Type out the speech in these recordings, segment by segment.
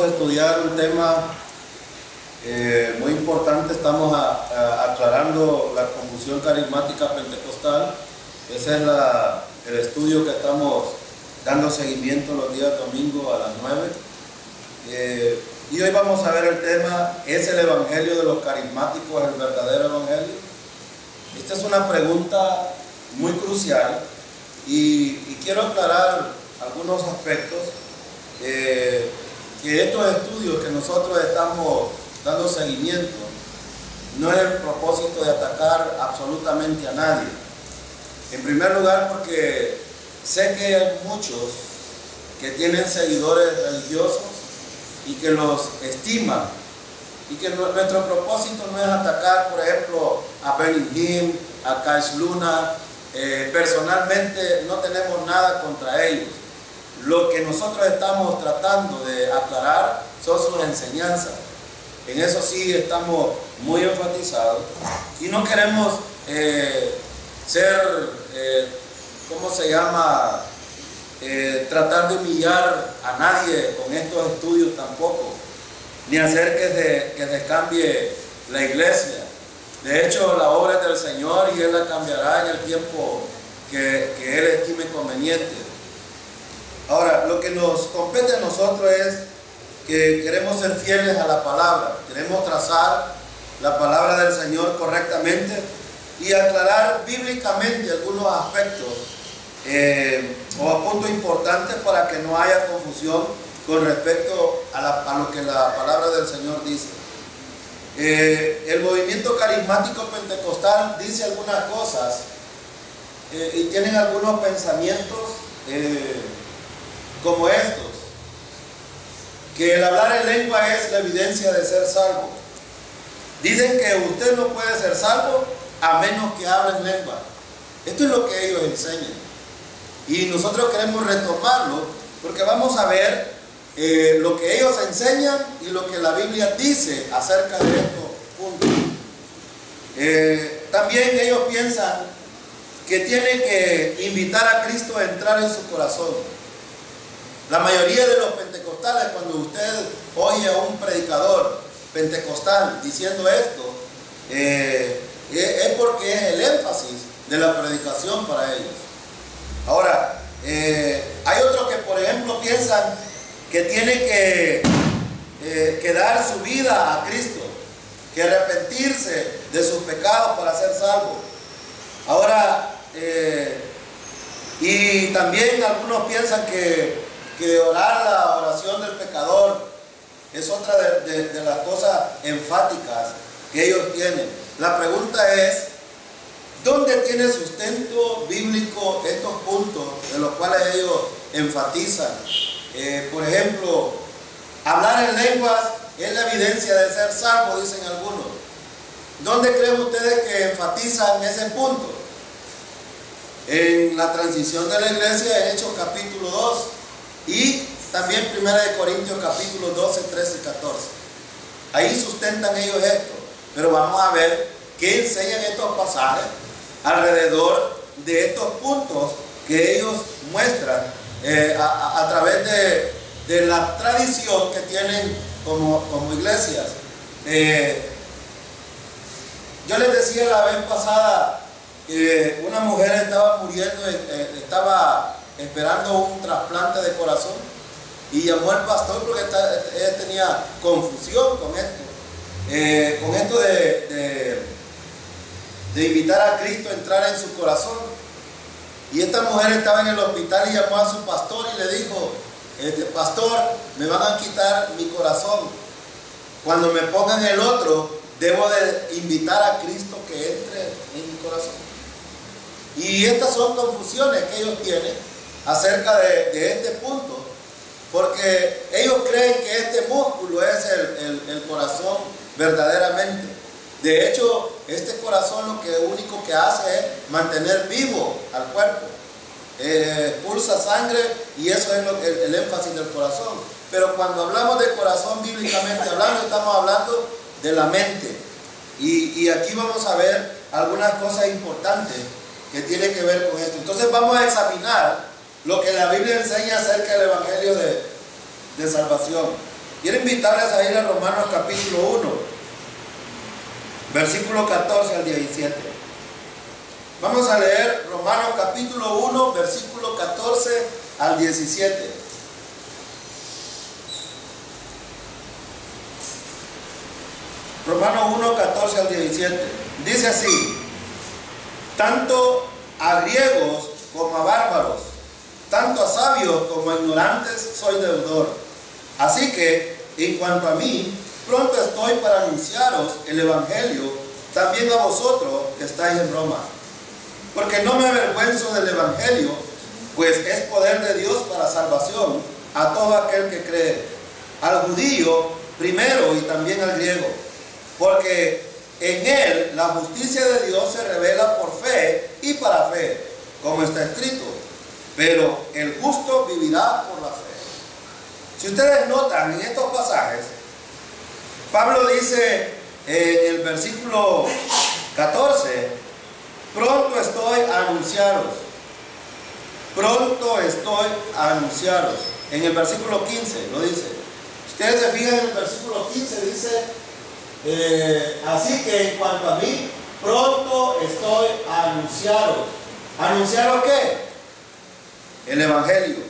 vamos a estudiar un tema muy importante. Estamos aclarando la confusión carismática pentecostal. Ese es el estudio que estamos dando seguimiento los días domingos a las 9. Y hoy vamos a ver el tema: ¿es el evangelio de los carismáticos el verdadero evangelio? Esta es una pregunta muy crucial y quiero aclarar algunos aspectos. Que estos estudios que nosotros estamos dando seguimiento no es el propósito de atacar absolutamente a nadie. En primer lugar, porque sé que hay muchos que tienen seguidores religiosos y que los estiman, y que nuestro propósito no es atacar, por ejemplo, a Benny Hinn, a Cash Luna. Personalmente no tenemos nada contra ellos. Lo que nosotros estamos tratando de aclarar son sus enseñanzas. En eso sí estamos muy enfatizados y no queremos tratar de humillar a nadie con estos estudios tampoco, ni hacer que se cambie la iglesia. De hecho, la obra es del Señor y Él la cambiará en el tiempo que Él estime conveniente. Ahora, lo que nos compete a nosotros es que queremos ser fieles a la palabra, queremos trazar la palabra del Señor correctamente y aclarar bíblicamente algunos aspectos o puntos importantes para que no haya confusión con respecto a lo que la palabra del Señor dice. El movimiento carismático pentecostal dice algunas cosas y tienen algunos pensamientos como estos: que el hablar en lengua es la evidencia de ser salvo. Dicen que usted no puede ser salvo a menos que hable en lengua. Esto es lo que ellos enseñan y nosotros queremos retomarlo porque vamos a ver lo que ellos enseñan y lo que la Biblia dice acerca de estos puntos. También ellos piensan que tienen que invitar a Cristo a entrar en su corazón. La mayoría de los pentecostales, cuando usted oye a un predicador pentecostal diciendo esto, es porque es el énfasis de la predicación para ellos. Ahora, hay otros que, por ejemplo, piensan que tiene que dar su vida a Cristo, que arrepentirse de sus pecados para ser salvo. Ahora, y también algunos piensan que orar la oración del pecador es otra de las cosas enfáticas que ellos tienen. La pregunta es: ¿dónde tiene sustento bíblico estos puntos de los cuales ellos enfatizan? Por ejemplo, hablar en lenguas es la evidencia de ser salvo, dicen algunos. ¿Dónde creen ustedes que enfatizan ese punto? En la transición de la iglesia, en Hechos capítulo 2 y también 1 Corintios capítulo 12, 13 y 14. Ahí sustentan ellos esto, pero vamos a ver qué enseñan estos pasajes alrededor de estos puntos que ellos muestran a través de la tradición que tienen como iglesias. Yo les decía la vez pasada que una mujer estaba muriendo, estaba esperando un trasplante de corazón y llamó al pastor porque ella tenía confusión con esto de invitar a Cristo a entrar en su corazón. Y esta mujer estaba en el hospital y llamó a su pastor y le dijo: pastor, me van a quitar mi corazón, cuando me pongan el otro debo de invitar a Cristo que entre en mi corazón. Y estas son confusiones que ellos tienen acerca de este punto, porque ellos creen que este músculo es el corazón verdaderamente. De hecho, este corazón lo único que hace es mantener vivo al cuerpo, pulsa sangre y eso es el énfasis del corazón. Pero cuando hablamos de corazón bíblicamente hablando, estamos hablando de la mente. Y aquí vamos a ver algunas cosas importantes que tienen que ver con esto. Entonces vamos a examinar lo que la Biblia enseña acerca del evangelio de salvación. Quiero invitarles a ir a Romanos capítulo 1, versículo 14 al 17. Vamos a leer Romanos capítulo 1, versículo 14 al 17. Romanos 1, 14 al 17. Dice así: tanto a griegos como a bárbaros, tanto a sabios como a ignorantes, soy deudor. Así que, en cuanto a mí, pronto estoy para anunciaros el Evangelio, también a vosotros que estáis en Roma. Porque no me avergüenzo del Evangelio, pues es poder de Dios para salvación a todo aquel que cree, al judío primero y también al griego. Porque en él la justicia de Dios se revela por fe y para fe, como está escrito: pero el justo vivirá por la fe. Si ustedes notan en estos pasajes, Pablo dice en el versículo 14: pronto estoy a anunciaros. Pronto estoy a anunciaros. En el versículo 15 lo dice. Ustedes se fijan en el versículo 15, dice: así que en cuanto a mí, pronto estoy a anunciaros. ¿Anunciaros qué? El Evangelio.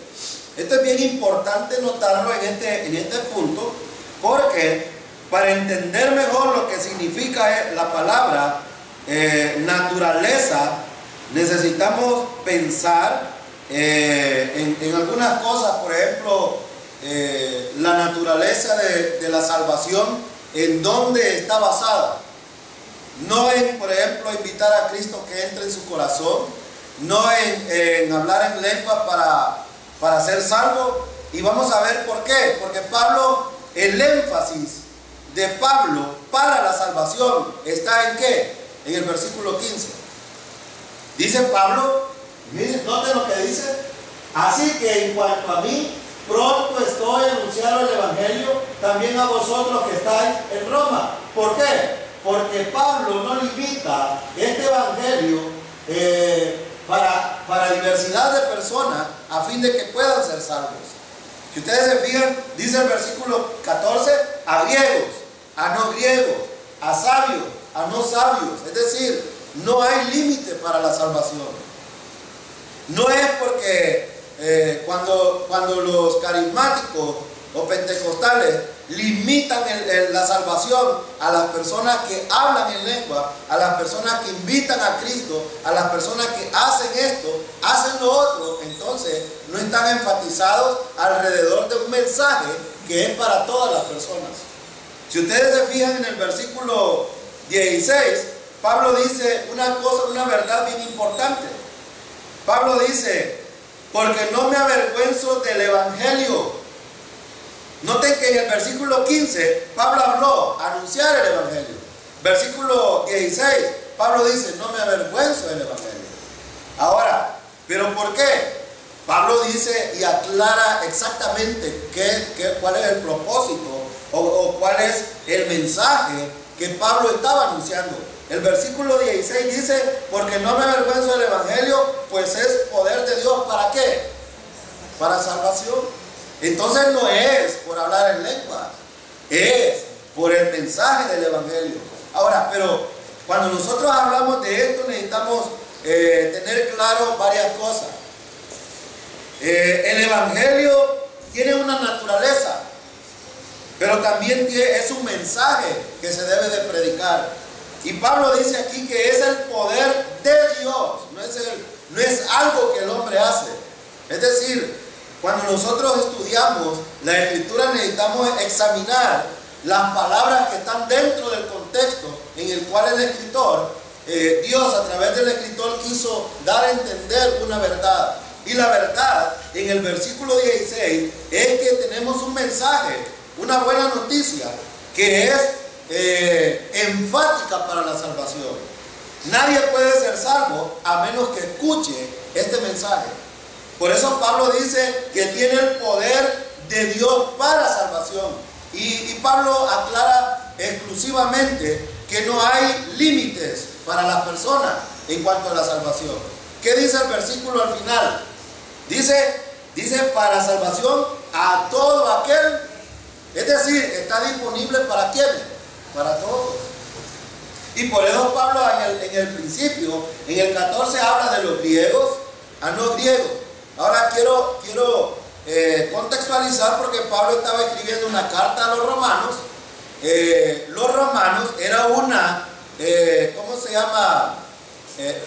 Esto es bien importante notarlo en este punto, porque para entender mejor lo que significa la palabra naturaleza, necesitamos pensar en algunas cosas. Por ejemplo, la naturaleza de la salvación, ¿en dónde está basada? No en, por ejemplo, invitar a Cristo que entre en su corazón, no en hablar en lengua para ser salvo. Y vamos a ver por qué. Porque Pablo, el énfasis de Pablo para la salvación está en ¿qué? En el versículo 15. Dice Pablo, miren, noten lo que dice: así que en cuanto a mí, pronto estoy a anunciar el Evangelio también a vosotros que estáis en Roma. ¿Por qué? Porque Pablo no limita este Evangelio para diversidad de personas a fin de que puedan ser salvos. Si ustedes se fijan, dice el versículo 14: a griegos, a no griegos, a sabios, a no sabios. Es decir, no hay límite para la salvación. No es porque cuando los carismáticos o pentecostales limitan la salvación a las personas que hablan en lengua, a las personas que invitan a Cristo, a las personas que hacen esto, hacen lo otro, entonces no están enfatizados alrededor de un mensaje que es para todas las personas. Si ustedes se fijan en el versículo 16, Pablo dice una cosa, una verdad bien importante. Pablo dice: porque no me avergüenzo del Evangelio. Noten que en el versículo 15 Pablo habló anunciar el Evangelio. Versículo 16 Pablo dice: no me avergüenzo del Evangelio. Ahora, ¿pero por qué? Pablo dice y aclara exactamente cuál es el propósito o cuál es el mensaje que Pablo estaba anunciando. El versículo 16 dice: porque no me avergüenzo del Evangelio, pues es poder de Dios. ¿Para qué? Para salvación. Entonces no es por hablar en lengua, es por el mensaje del Evangelio. Ahora, pero cuando nosotros hablamos de esto, necesitamos tener claro varias cosas. El Evangelio tiene una naturaleza, pero también es un mensaje que se debe de predicar. Y Pablo dice aquí que es el poder de Dios, no es algo que el hombre hace. Es decir, cuando nosotros estudiamos la Escritura, necesitamos examinar las palabras que están dentro del contexto en el cual el escritor, Dios a través del escritor, quiso dar a entender una verdad. Y la verdad en el versículo 16 es que tenemos un mensaje, una buena noticia, que es enfática para la salvación. Nadie puede ser salvo a menos que escuche este mensaje. Por eso Pablo dice que tiene el poder de Dios para salvación. Y Pablo aclara exclusivamente que no hay límites para las personas en cuanto a la salvación. ¿Qué dice el versículo al final? Dice para salvación a todo aquel. Es decir, está disponible ¿para quiénes? Para todos. Y por eso Pablo en el principio, en el 14, habla de los griegos a no griegos. Ahora quiero contextualizar, porque Pablo estaba escribiendo una carta a los romanos. Los romanos era una, ¿cómo se llama?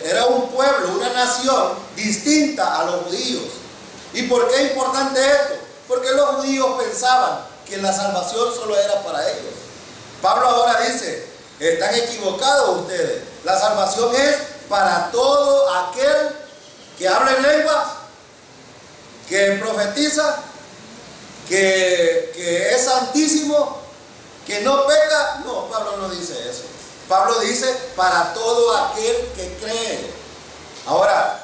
Era un pueblo, una nación distinta a los judíos. ¿Y por qué es importante esto? Porque los judíos pensaban que la salvación solo era para ellos. Pablo ahora dice, están equivocados ustedes. La salvación es para todo aquel que habla en lenguas, que profetiza, que es santísimo, que no peca. No, Pablo no dice eso. Pablo dice para todo aquel que cree. Ahora,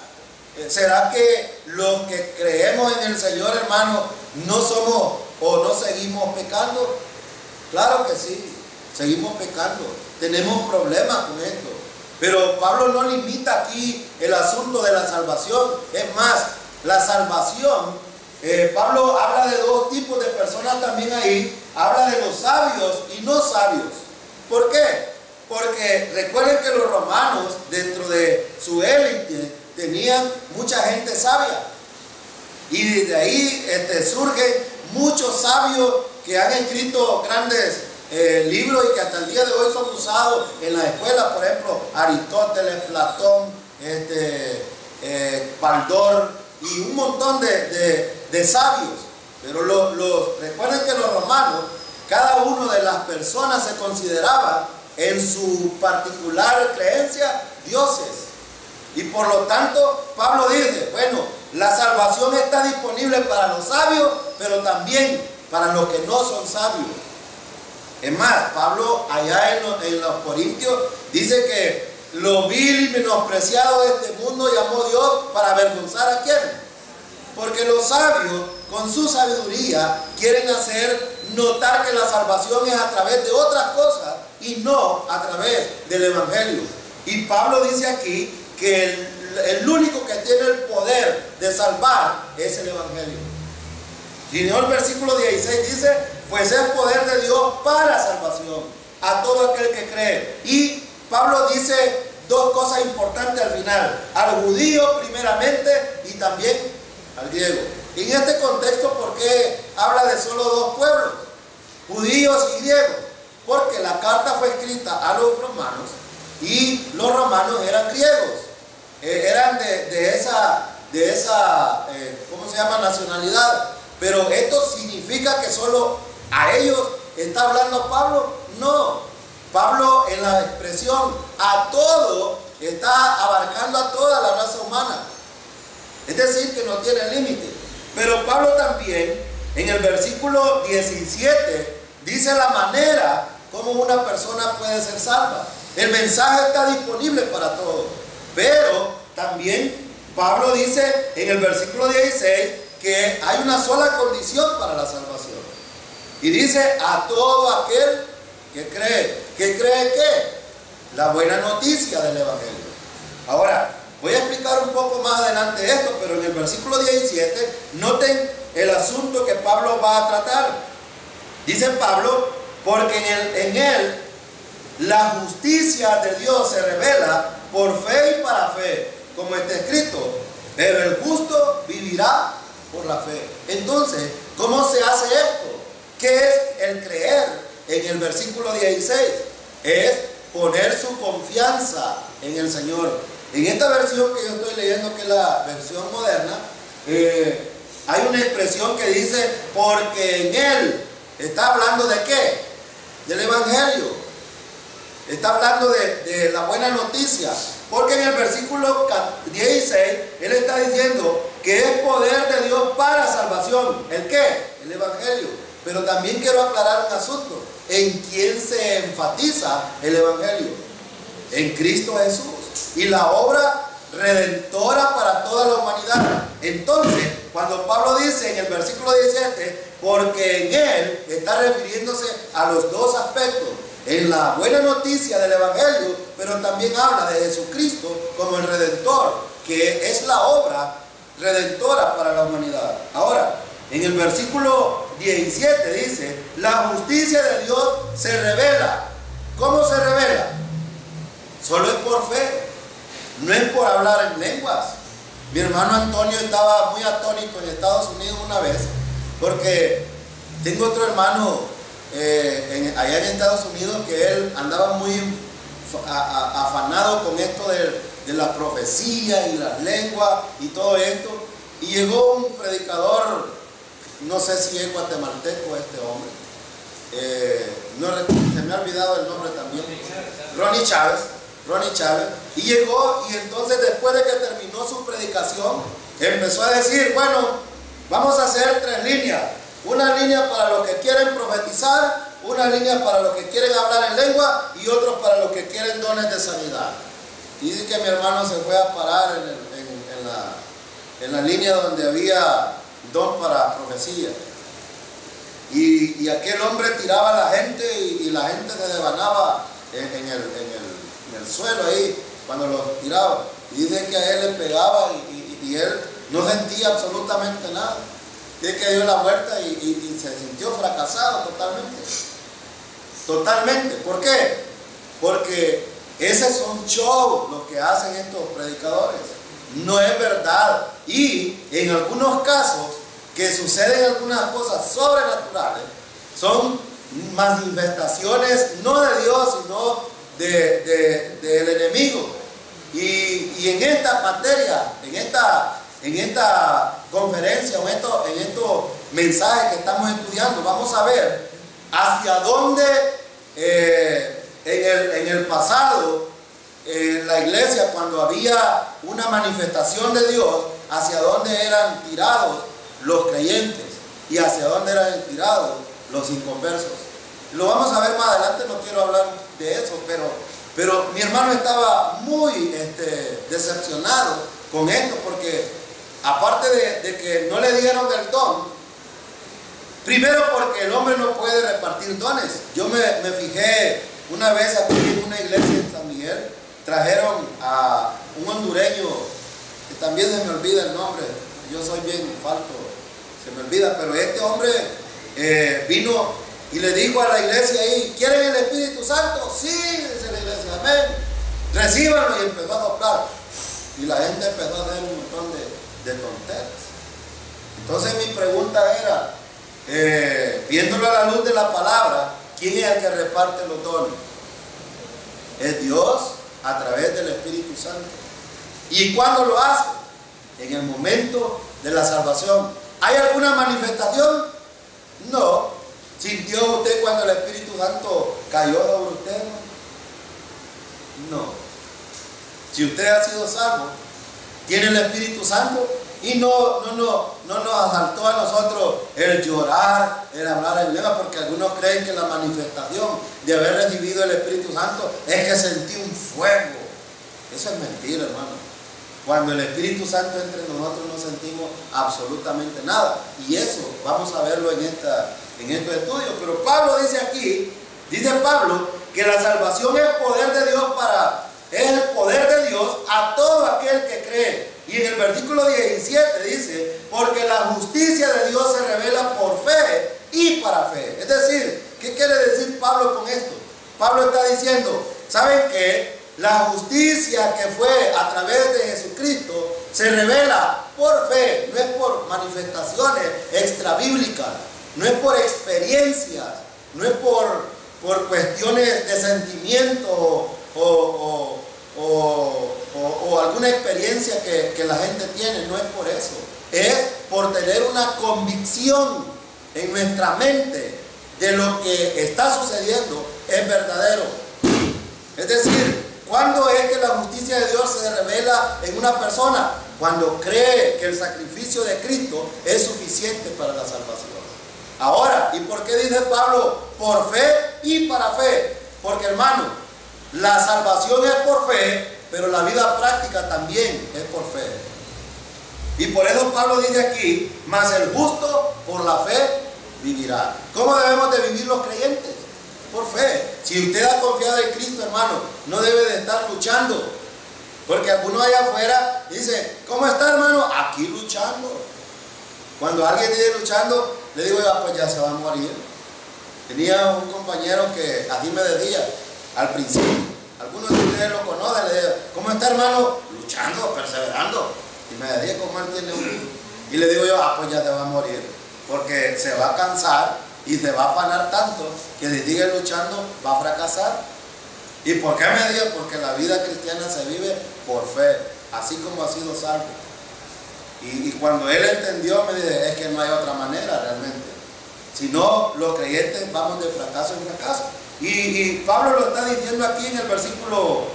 ¿será que los que creemos en el Señor, hermano, no somos o no seguimos pecando? Claro que sí, seguimos pecando. Tenemos problemas con esto. Pero Pablo no limita aquí el asunto de la salvación. Es más, la salvación, Pablo habla de dos tipos de personas también ahí. Habla de los sabios y no sabios. ¿Por qué? Porque recuerden que los romanos, dentro de su élite, tenían mucha gente sabia. Y de ahí surgen muchos sabios que han escrito grandes libros y que hasta el día de hoy son usados en las escuelas. Por ejemplo, Aristóteles, Platón, Baldor y un montón de sabios. Pero recuerden que los romanos, cada una de las personas se consideraba en su particular creencia dioses. Y por lo tanto, Pablo dice, bueno, la salvación está disponible para los sabios, pero también para los que no son sabios. Es más, Pablo allá en los Corintios dice que lo vil y menospreciado de este mundo llamó Dios para avergonzar a quién. Porque los sabios, con su sabiduría, quieren hacer notar que la salvación es a través de otras cosas y no a través del Evangelio. Y Pablo dice aquí que el único que tiene el poder de salvar es el Evangelio. Y en el versículo 16 dice, pues es poder de Dios para salvación a todo aquel que cree. Y Pablo dice dos cosas importantes al final: al judío primeramente y también al griego. Y en este contexto, ¿por qué habla de solo dos pueblos? Judíos y griegos. Porque la carta fue escrita a los romanos y los romanos eran griegos. Eran de esa ¿cómo se llama? Nacionalidad. Pero esto significa que solo a ellos está hablando Pablo. No. Pablo, en la expresión a todo, está abarcando a toda la raza humana. Es decir, que no tiene límite. Pero Pablo también, en el versículo 17, dice la manera como una persona puede ser salva. El mensaje está disponible para todos. Pero también Pablo dice en el versículo 16 que hay una sola condición para la salvación. Y dice a todo aquel que cree. ¿Que cree qué? La buena noticia del Evangelio. Ahora, voy a explicar un poco más adelante esto, pero en el versículo 17, noten el asunto que Pablo va a tratar. Dice Pablo, porque en él la justicia de Dios se revela por fe y para fe, como está escrito, pero el justo vivirá por la fe. Entonces, ¿cómo se hace esto? ¿Qué es el creer? En el versículo 16 es poner su confianza en el Señor. En esta versión que yo estoy leyendo, que es la versión moderna, hay una expresión que dice, porque en él. ¿Está hablando de qué? Del Evangelio. Está hablando de la buena noticia. Porque en el versículo 16, él está diciendo que es poder de Dios para salvación. ¿El qué? El Evangelio. Pero también quiero aclarar un asunto. ¿En quién se enfatiza el Evangelio? En Cristo Jesús. Y la obra redentora para toda la humanidad. Entonces, cuando Pablo dice en el versículo 17, porque en él, está refiriéndose a los dos aspectos. En la buena noticia del Evangelio, pero también habla de Jesucristo como el Redentor. Redentor, que es la obra redentora para la humanidad. Ahora, En el versículo 17 dice, la justicia de Dios se revela. ¿Cómo se revela? Solo es por fe, no es por hablar en lenguas. Mi hermano Antonio estaba muy atónito en Estados Unidos una vez, porque tengo otro hermano allá en Estados Unidos que él andaba muy afanado con esto de la profecía y las lenguas y todo esto. Y llegó un predicador, no sé si es guatemalteco este hombre, se me ha olvidado el nombre también, Ronnie Chávez, y llegó, y entonces después de que terminó su predicación, empezó a decir, bueno, vamos a hacer 3 líneas, una línea para los que quieren profetizar, una línea para los que quieren hablar en lengua y otros para los que quieren dones de sanidad. Y dice que mi hermano se fue a parar en la línea donde había don para profecía. Y aquel hombre tiraba a la gente y la gente se devanaba en el suelo ahí cuando lo tiraba. Y dice que a él le pegaba y él no sentía absolutamente nada. Dice que dio la vuelta y se sintió fracasado totalmente. Totalmente. ¿Por qué? Porque ese es un show lo que hacen estos predicadores. No es verdad. Y en algunos casos que suceden algunas cosas sobrenaturales, son manifestaciones no de Dios, sino del enemigo. Y en esta materia, en esta conferencia, en estos mensajes que estamos estudiando, vamos a ver hacia dónde en el pasado la iglesia, cuando había una manifestación de Dios, hacia dónde eran tirados los creyentes y hacia dónde eran tirados los inconversos. Lo vamos a ver más adelante, no quiero hablar de eso, pero mi hermano estaba muy decepcionado con esto, porque aparte de que no le dieron el don, primero porque el hombre no puede repartir dones. Yo me fijé una vez aquí en una iglesia en San Miguel, trajeron a un hondureño, que también se me olvida el nombre, yo soy bien falto, se me olvida, pero este hombre vino y le dijo a la iglesia ahí, ¿quieren el Espíritu Santo? Sí, dice la iglesia, amén, recíbanlo, y empezó a soplar, y la gente empezó a hacer un montón de tonteras. Entonces mi pregunta era, viéndolo a la luz de la palabra, ¿quién es el que reparte los dones? Es Dios a través del Espíritu Santo. ¿Y cuándo lo hace? En el momento de la salvación. ¿Hay alguna manifestación? No. ¿Sintió usted cuando el Espíritu Santo cayó sobre usted? No. Si usted ha sido salvo, tiene el Espíritu Santo, y no nos asaltó a nosotros el llorar, el hablar en lengua, porque algunos creen que la manifestación de haber recibido el Espíritu Santo es que sentí un fuego. Eso es mentira, hermano. Cuando el Espíritu Santo entre nosotros no sentimos absolutamente nada, y eso vamos a verlo en estos estudios. Pero Pablo dice aquí, dice Pablo, que la salvación es poder de Dios es el poder de Dios a todo aquel que cree. Y en el versículo 17 dice, porque la justicia de Dios se revela por fe y para fe. Es decir, ¿qué quiere decir Pablo con esto? Pablo está diciendo, ¿saben qué? La justicia que fue a través de Jesucristo se revela por fe, no es por manifestaciones extrabíblicas, no es por experiencias, no es por cuestiones de sentimiento o alguna experiencia que la gente tiene, no es por eso. Es por tener una convicción en nuestra mente de lo que está sucediendo es verdadero. Es decir, ¿cuándo es que la justicia de Dios se revela en una persona? Cuando cree que el sacrificio de Cristo es suficiente para la salvación. Ahora, ¿y por qué dice Pablo por fe y para fe? Porque, hermano, la salvación es por fe, pero la vida práctica también es por fe. Y por eso Pablo dice aquí, mas el justo por la fe vivirá. ¿Cómo debemos de vivir los creyentes? Por fe. Si usted ha confiado en Cristo, hermano, no debe de estar luchando. Porque algunos allá afuera dicen, ¿cómo está, hermano? Aquí luchando. Cuando alguien viene luchando, le digo yo, pues ya se va a morir. Tenía un compañero que así me decía al principio. Algunos de ustedes lo conocen, le digo, ¿cómo está, hermano? Luchando, perseverando. Y me decía cómo él tiene un hijo. Y le digo yo, pues ya te va a morir. Porque se va a cansar y se va a afanar tanto que si sigue luchando va a fracasar. ¿Y por qué me dice? Porque la vida cristiana se vive por fe, así como ha sido salvo. Y cuando él entendió, me dice, es que no hay otra manera realmente. Si no, los creyentes vamos de fracaso en fracaso. Y Pablo lo está diciendo aquí en el versículo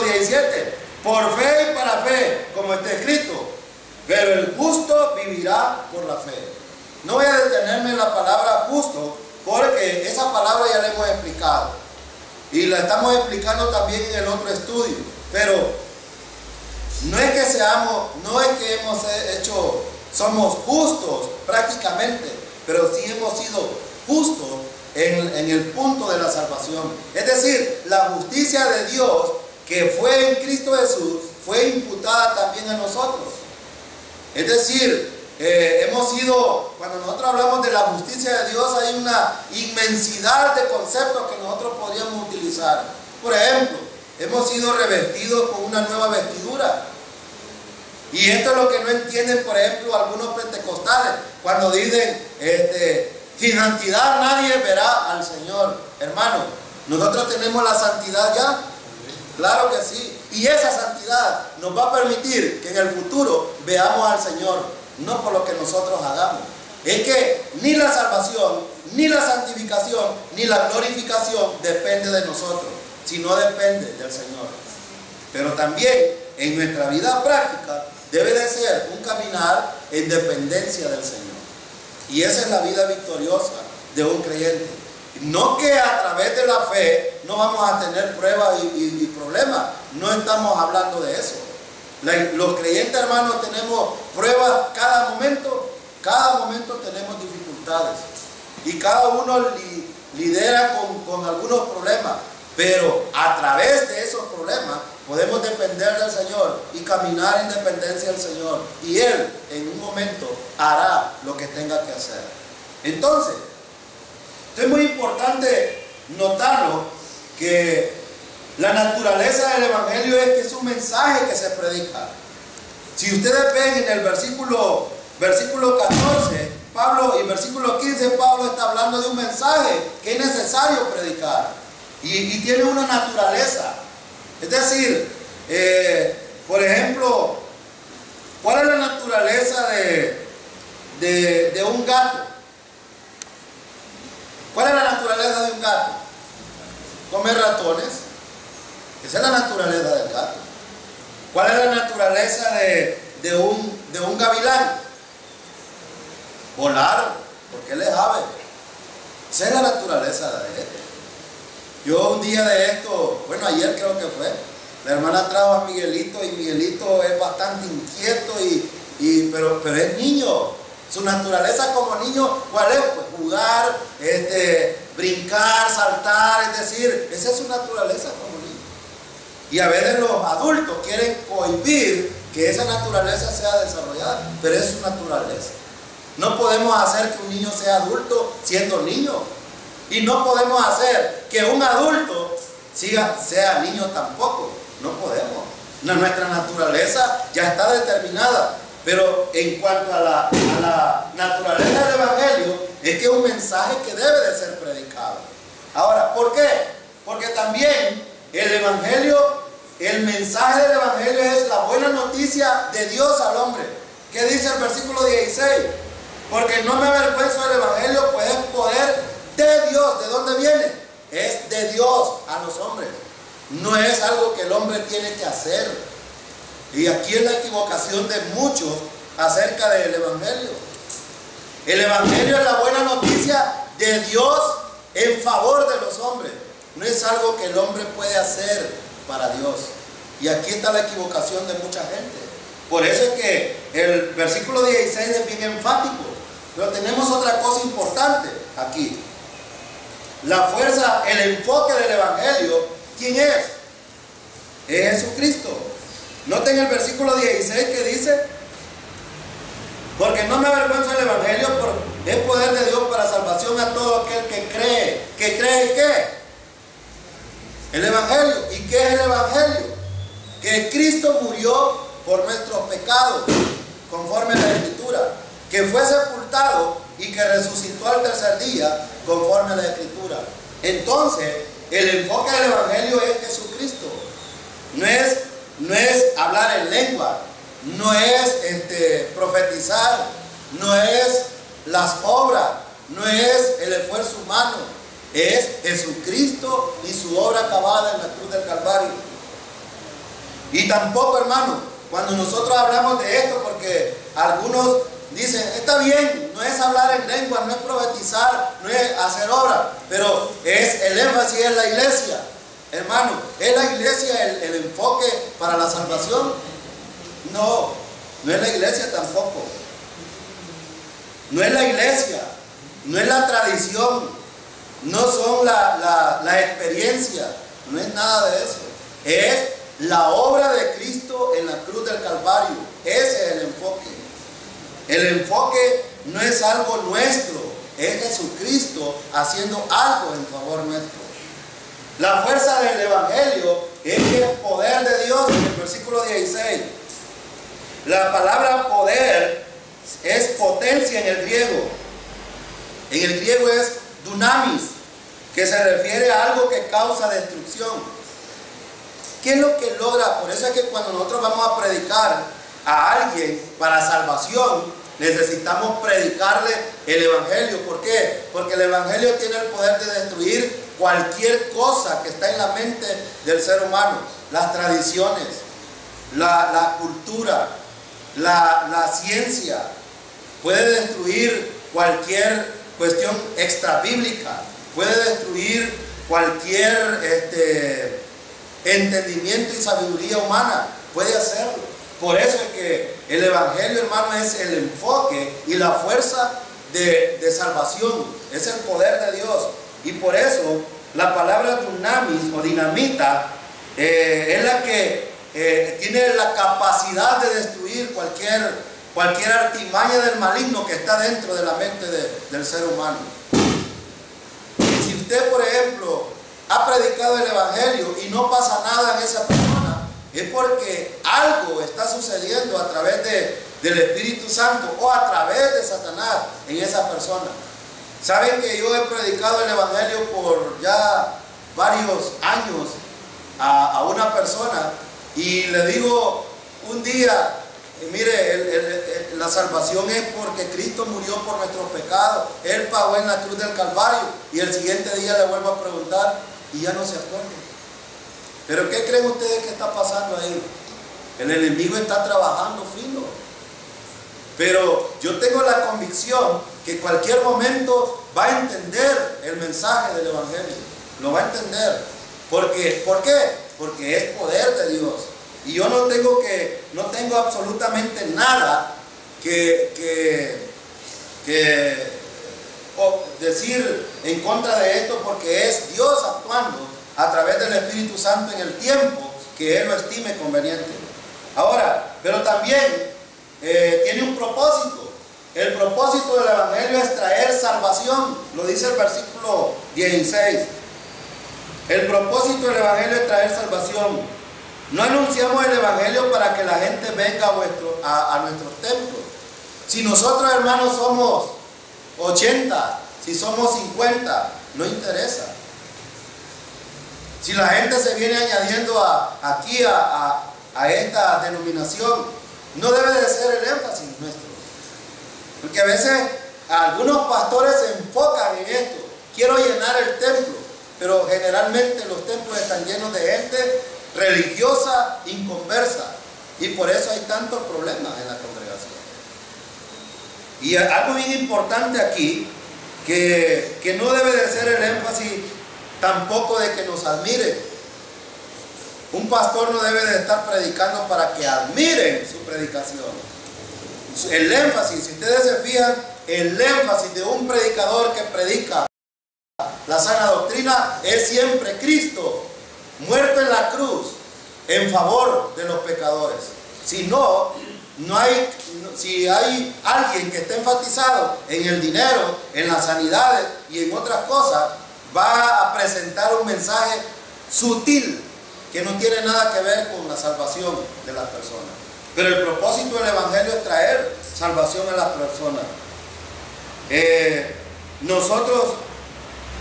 17. Por fe y para fe, como está escrito. Pero el justo vivirá por la fe. No voy a detenerme en la palabra justo, porque esa palabra ya la hemos explicado. Y la estamos explicando también en el otro estudio. Pero no es que hemos hecho, somos justos prácticamente, pero sí hemos sido justos en el punto de la salvación. Es decir, la justicia de Dios que fue en Cristo Jesús fue imputada también a nosotros. Es decir, cuando nosotros hablamos de la justicia de Dios, hay una inmensidad de conceptos que nosotros podríamos utilizar. Por ejemplo, hemos sido revestidos con una nueva vestidura. Y esto es lo que no entienden, por ejemplo, algunos pentecostales, cuando dicen, sin santidad nadie verá al Señor. Hermano, nosotros tenemos la santidad ya. Claro que sí. Y esa santidad nos va a permitir que en el futuro veamos al Señor, no por lo que nosotros hagamos. Es que ni la salvación, ni la santificación, ni la glorificación depende de nosotros, sino depende del Señor. Pero también en nuestra vida práctica debe de ser un caminar en dependencia del Señor. Y esa es la vida victoriosa de un creyente. No que a través de la fe no vamos a tener pruebas y problemas. No estamos hablando de eso. Los creyentes, hermanos, tenemos pruebas cada momento. Cada momento tenemos dificultades. Y cada uno lidera con algunos problemas. Pero a través de esos problemas podemos depender del Señor y caminar en dependencia del Señor. Y Él en un momento hará lo que tenga que hacer. Entonces, esto es muy importante notarlo, que la naturaleza del Evangelio es que es un mensaje que se predica. Si ustedes ven en el versículo 14, Pablo, y versículo 15, Pablo está hablando de un mensaje que es necesario predicar. Y tiene una naturaleza. Es decir, por ejemplo, ¿cuál es la naturaleza de un gato? ¿Cuál es la naturaleza de un gato? Comer ratones. Esa es la naturaleza del gato. ¿Cuál es la naturaleza de un gavilán? Volar, porque él es ave. Esa es la naturaleza de él. Yo un día de esto, bueno, ayer creo que fue, la hermana trajo a Miguelito, y Miguelito es bastante inquieto, pero es niño. Su naturaleza como niño, ¿cuál es? Pues jugar, brincar, saltar, es decir, esa es su naturaleza como niño. Y a veces los adultos quieren cohibir que esa naturaleza sea desarrollada, pero es su naturaleza. No podemos hacer que un niño sea adulto siendo niño. Y no podemos hacer que un adulto sea niño tampoco. No podemos. Nuestra naturaleza ya está determinada. Pero en cuanto a la naturaleza del Evangelio, es que es un mensaje que debe de ser predicado. Ahora, ¿por qué? Porque también el mensaje del Evangelio es la buena noticia de Dios al hombre. ¿Qué dice el versículo 16? Porque no me avergüenzo del Evangelio, pues es poder de Dios. ¿De dónde viene? Es de Dios a los hombres. No es algo que el hombre tiene que hacer. Y aquí es la equivocación de muchos acerca del Evangelio. El Evangelio es la buena noticia de Dios en favor de los hombres. No es algo que el hombre puede hacer para Dios. Y aquí está la equivocación de mucha gente. Por eso es que el versículo 16 es bien enfático. Pero tenemos otra cosa importante aquí. La fuerza, el enfoque del Evangelio, ¿quién es? Es Jesucristo. Noten el versículo 16 que dice: Porque no me avergüenzo del Evangelio, porque es poder de Dios para salvación a todo aquel que cree. ¿Que cree qué? El Evangelio. ¿Y qué es el Evangelio? Que Cristo murió por nuestros pecados, conforme a la Escritura. Que fue sepultado y que resucitó al tercer día, conforme a la Escritura. Entonces, el enfoque del Evangelio es Jesucristo. No es hablar en lengua, no es profetizar, no es las obras, no es el esfuerzo humano, es Jesucristo y su obra acabada en la cruz del Calvario. Y tampoco, hermano, cuando nosotros hablamos de esto, porque algunos dicen, está bien, no es hablar en lengua, no es profetizar, no es hacer obra, pero el énfasis es la iglesia. Hermano, ¿es la iglesia el enfoque para la salvación? No, no es la iglesia tampoco. No es la iglesia, no es la tradición, no son la experiencia, no es nada de eso. Es la obra de Cristo en la cruz del Calvario. Ese es el enfoque. El enfoque no es algo nuestro, es Jesucristo haciendo algo en favor nuestro. La fuerza del Evangelio es el poder de Dios. En el versículo 16, la palabra poder es potencia en el griego. En el griego es dunamis, que se refiere a algo que causa destrucción. ¿Qué es lo que logra? Por eso es que cuando nosotros vamos a predicar a alguien para salvación, necesitamos predicarle el Evangelio. ¿Por qué? Porque el Evangelio tiene el poder de destruir cualquier cosa que está en la mente del ser humano. Las tradiciones, la cultura, la ciencia. Puede destruir cualquier cuestión extrabíblica. Puede destruir cualquier entendimiento y sabiduría humana. Puede hacerlo. Por eso es que el Evangelio, hermano, es el enfoque y la fuerza de salvación. Es el poder de Dios. Y por eso la palabra dunamis o dinamita es la que tiene la capacidad de destruir cualquier artimaña del maligno que está dentro de la mente del ser humano. Y si usted, por ejemplo, ha predicado el Evangelio y no pasa nada en esa persona, es porque algo está sucediendo a través del Espíritu Santo o a través de Satanás en esa persona. Saben que yo he predicado el Evangelio por ya varios años a una persona y le digo un día, mire, la salvación es porque Cristo murió por nuestros pecados, Él pagó en la cruz del Calvario, y el siguiente día le vuelvo a preguntar y ya no se acuerda. ¿Pero qué creen ustedes que está pasando ahí? El enemigo está trabajando fino. Pero yo tengo la convicción que en cualquier momento va a entender el mensaje del Evangelio. Lo va a entender. ¿Por qué? Porque es poder de Dios. Y yo no tengo absolutamente nada que decir en contra de esto, porque es Dios actuando a través del Espíritu Santo en el tiempo que Él lo estime conveniente. Ahora, pero también tiene un propósito. El propósito del Evangelio es traer salvación, lo dice el versículo 16. El propósito del Evangelio es traer salvación. No anunciamos el Evangelio para que la gente venga a nuestros templos. Si nosotros, hermanos, somos 80, si somos 50, no interesa. Si la gente se viene añadiendo aquí a esta denominación, no debe de ser el énfasis nuestro. Porque a veces algunos pastores se enfocan en esto. Quiero llenar el templo, pero generalmente los templos están llenos de gente religiosa, inconversa, y por eso hay tantos problemas en la congregación. Y algo bien importante aquí, que no debe de ser el énfasis tampoco de que nos admiren. Un pastor no debe de estar predicando para que admiren su predicación. El énfasis, si ustedes se fijan, el énfasis de un predicador que predica la sana doctrina es siempre Cristo muerto en la cruz en favor de los pecadores. Si no, si hay alguien que esté enfatizado en el dinero, en las sanidades y en otras cosas, va a presentar un mensaje sutil que no tiene nada que ver con la salvación de las personas. Pero el propósito del Evangelio es traer salvación a las personas. Nosotros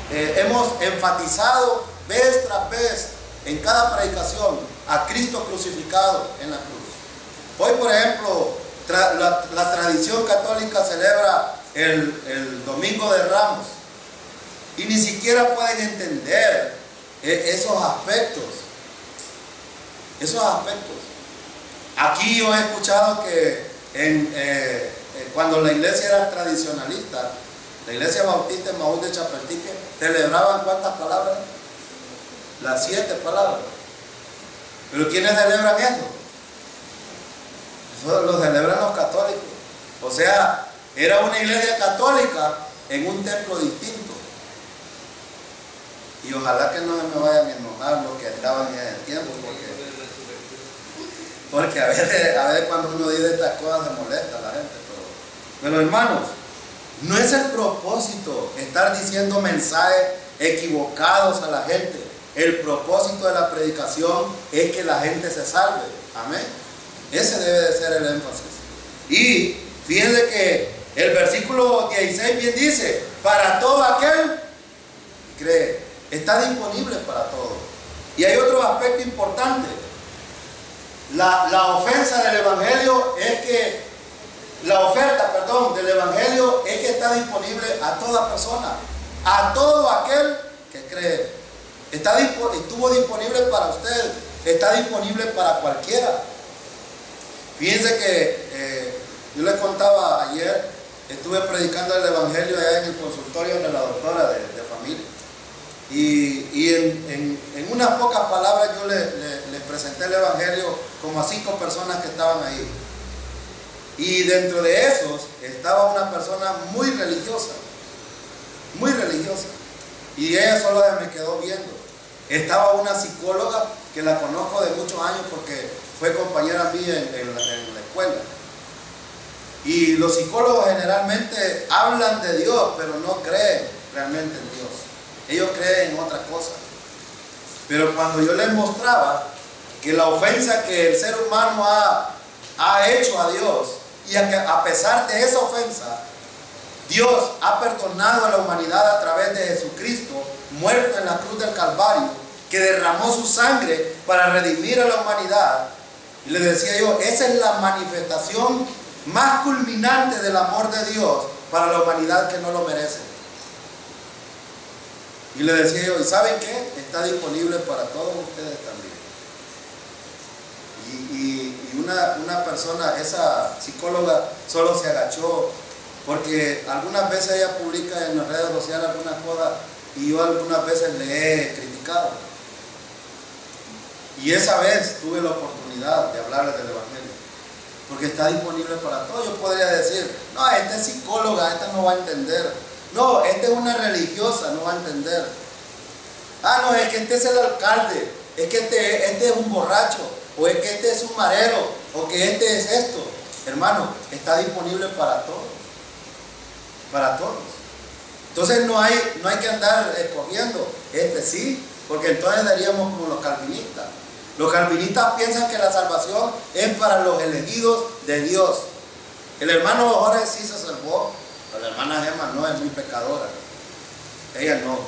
hemos enfatizado vez tras vez en cada predicación a Cristo crucificado en la cruz. Hoy, por ejemplo, la tradición católica celebra el Domingo de Ramos y ni siquiera pueden entender esos aspectos. Aquí yo he escuchado que cuando la iglesia era tradicionalista, la iglesia bautista en Maús de Chapeltique, celebraban ¿cuántas palabras? Las 7 palabras. ¿Pero quiénes celebran eso? Eso lo celebran los católicos. O sea, era una iglesia católica en un templo distinto. Y ojalá que no me vayan a enojar los que estaban en ese tiempo, porque a veces cuando uno dice estas cosas se molesta a la gente. Pero hermanos, no es el propósito estar diciendo mensajes equivocados a la gente. El propósito de la predicación es que la gente se salve. Amén. Ese debe de ser el énfasis. Y fíjense que el versículo 16 bien dice: para todo aquel que cree. Está disponible para todo. Y hay otro aspecto importante. La ofensa del Evangelio es que, la oferta, perdón, del Evangelio es que está disponible a toda persona, a todo aquel que cree. Estuvo disponible para usted, está disponible para cualquiera. Fíjense que yo les contaba ayer, estuve predicando el Evangelio allá en el consultorio de la doctora de familia. Y en unas pocas palabras yo les presenté el Evangelio como a 5 personas que estaban ahí. Y dentro de esos estaba una persona muy religiosa. Y ella solo me quedó viendo. Estaba una psicóloga que la conozco de muchos años porque fue compañera mía en la escuela. Y los psicólogos generalmente hablan de Dios, pero no creen realmente en Dios. Ellos creen en otra cosa. Pero cuando yo les mostraba que la ofensa que el ser humano ha hecho a Dios, y a pesar de esa ofensa, Dios ha perdonado a la humanidad a través de Jesucristo, muerto en la cruz del Calvario, que derramó su sangre para redimir a la humanidad. Y les decía yo, esa es la manifestación más culminante del amor de Dios para la humanidad que no lo merece. Y le decía yo, ¿y saben qué? Está disponible para todos ustedes también. Y una persona, esa psicóloga, solo se agachó, porque algunas veces ella publica en las redes sociales algunas cosas y yo algunas veces le he criticado. Y esa vez tuve la oportunidad de hablarles del Evangelio, porque está disponible para todos. Yo podría decir, no, esta es psicóloga, esta no va a entender. No, esta es una religiosa, no va a entender. Ah, no, es que este es el alcalde, es que este es un borracho, o es que este es un marero, o que este es esto. Hermano, está disponible para todos. Para todos. Entonces no hay que andar escogiendo, este sí, porque entonces daríamos como los calvinistas. Los calvinistas piensan que la salvación es para los elegidos de Dios. El hermano Jorge sí se salvó, pero la hermana Gemma no, es muy pecadora. Ella no.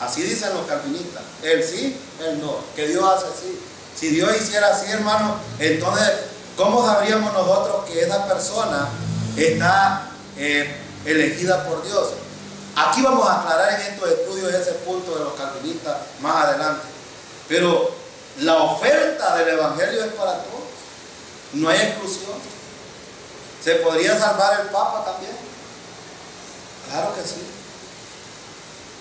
Así dicen los calvinistas. Él sí, él no. Que Dios hace así. Si Dios hiciera así, hermano, entonces, ¿cómo sabríamos nosotros que esa persona está elegida por Dios? Aquí vamos a aclarar en estos estudios ese punto de los calvinistas más adelante. Pero la oferta del Evangelio es para todos. No hay exclusión. ¿Se podría salvar el Papa también? Claro que sí.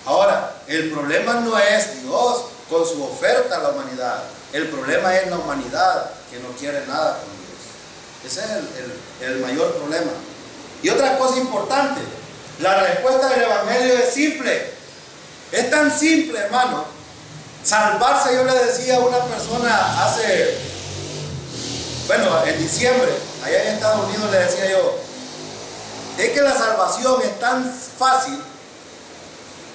Ahora, el problema no es Dios con su oferta a la humanidad. El problema es la humanidad que no quiere nada con Dios. Ese es el mayor problema. Y otra cosa importante, la respuesta del Evangelio es simple. Es tan simple, hermano. Salvarse, yo le decía a una persona en diciembre, allá en Estados Unidos le decía yo, es que la salvación es tan fácil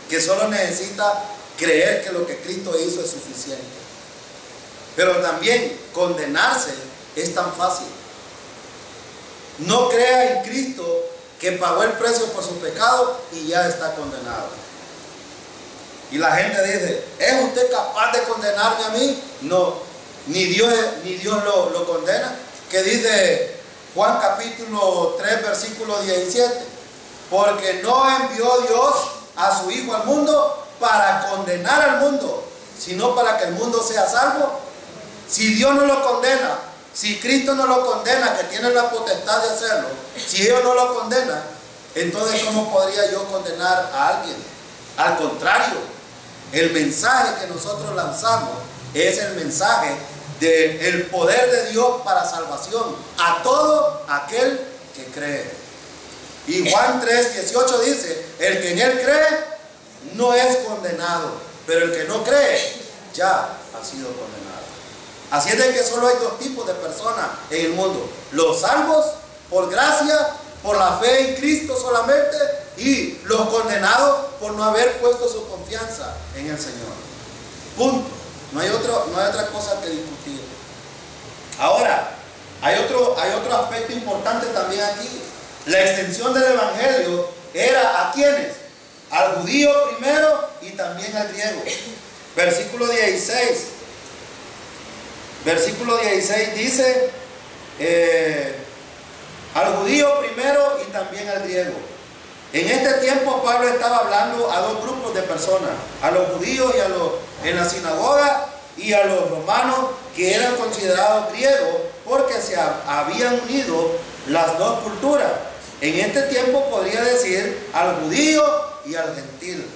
que solo necesita creer que lo que Cristo hizo es suficiente. Pero también condenarse es tan fácil. No crea en Cristo que pagó el precio por su pecado y ya está condenado. Y la gente dice, ¿es usted capaz de condenarme a mí? No, ni Dios lo condena. Que dice Juan capítulo 3 versículo 17, porque no envió Dios a su Hijo al mundo para condenar al mundo, sino para que el mundo sea salvo. Si Dios no lo condena, si Cristo no lo condena, que tiene la potestad de hacerlo, si ellos no lo condenan, entonces ¿cómo podría yo condenar a alguien? Al contrario, el mensaje que nosotros lanzamos es el mensaje del poder de Dios para salvación a todo aquel que cree. Y Juan 3:18 dice, el que en él cree no es condenado, pero el que no cree ya ha sido condenado. Así es de que solo hay dos tipos de personas en el mundo: los salvos por gracia, por la fe en Cristo solamente, y los condenados por no haber puesto su confianza en el Señor. Punto. No hay otra cosa que discutir. Ahora, hay otro aspecto importante también aquí. La extensión del evangelio era ¿a quiénes? Al judío primero y también al griego. Versículo 16. Versículo 16 dice, al judío primero y también al griego. En este tiempo Pablo estaba hablando a dos grupos de personas, a los judíos en la sinagoga y a los romanos que eran considerados griegos porque se habían unido las dos culturas. En este tiempo podría decir al judío y al gentil.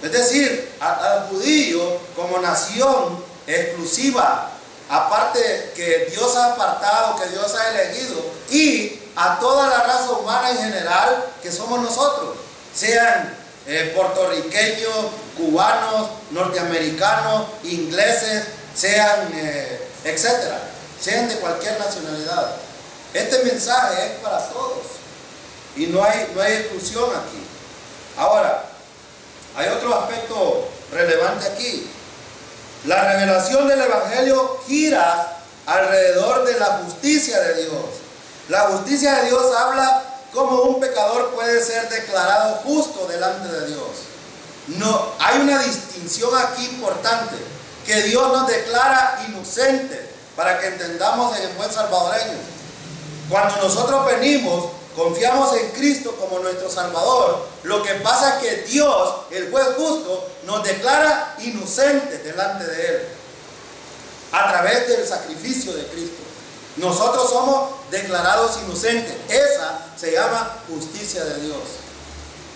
Es decir, al judío como nación exclusiva, aparte que Dios ha apartado, que Dios ha elegido, y a toda la raza humana en general que somos nosotros, sean puertorriqueños, cubanos, norteamericanos, ingleses, sean etcétera, sean de cualquier nacionalidad. Este mensaje es para todos y no hay exclusión aquí. Ahora, hay otro aspecto relevante aquí. La revelación del evangelio gira alrededor de la justicia de Dios. La justicia de Dios habla cómo un pecador puede ser declarado justo delante de Dios. No, hay una distinción aquí importante, que Dios nos declara inocentes, para que entendamos en el buen salvadoreño. Cuando nosotros venimos, confiamos en Cristo como nuestro Salvador, lo que pasa es que Dios, el juez justo, nos declara inocentes delante de Él, a través del sacrificio de Cristo. Nosotros somos declarados inocentes. Esa se llama justicia de Dios.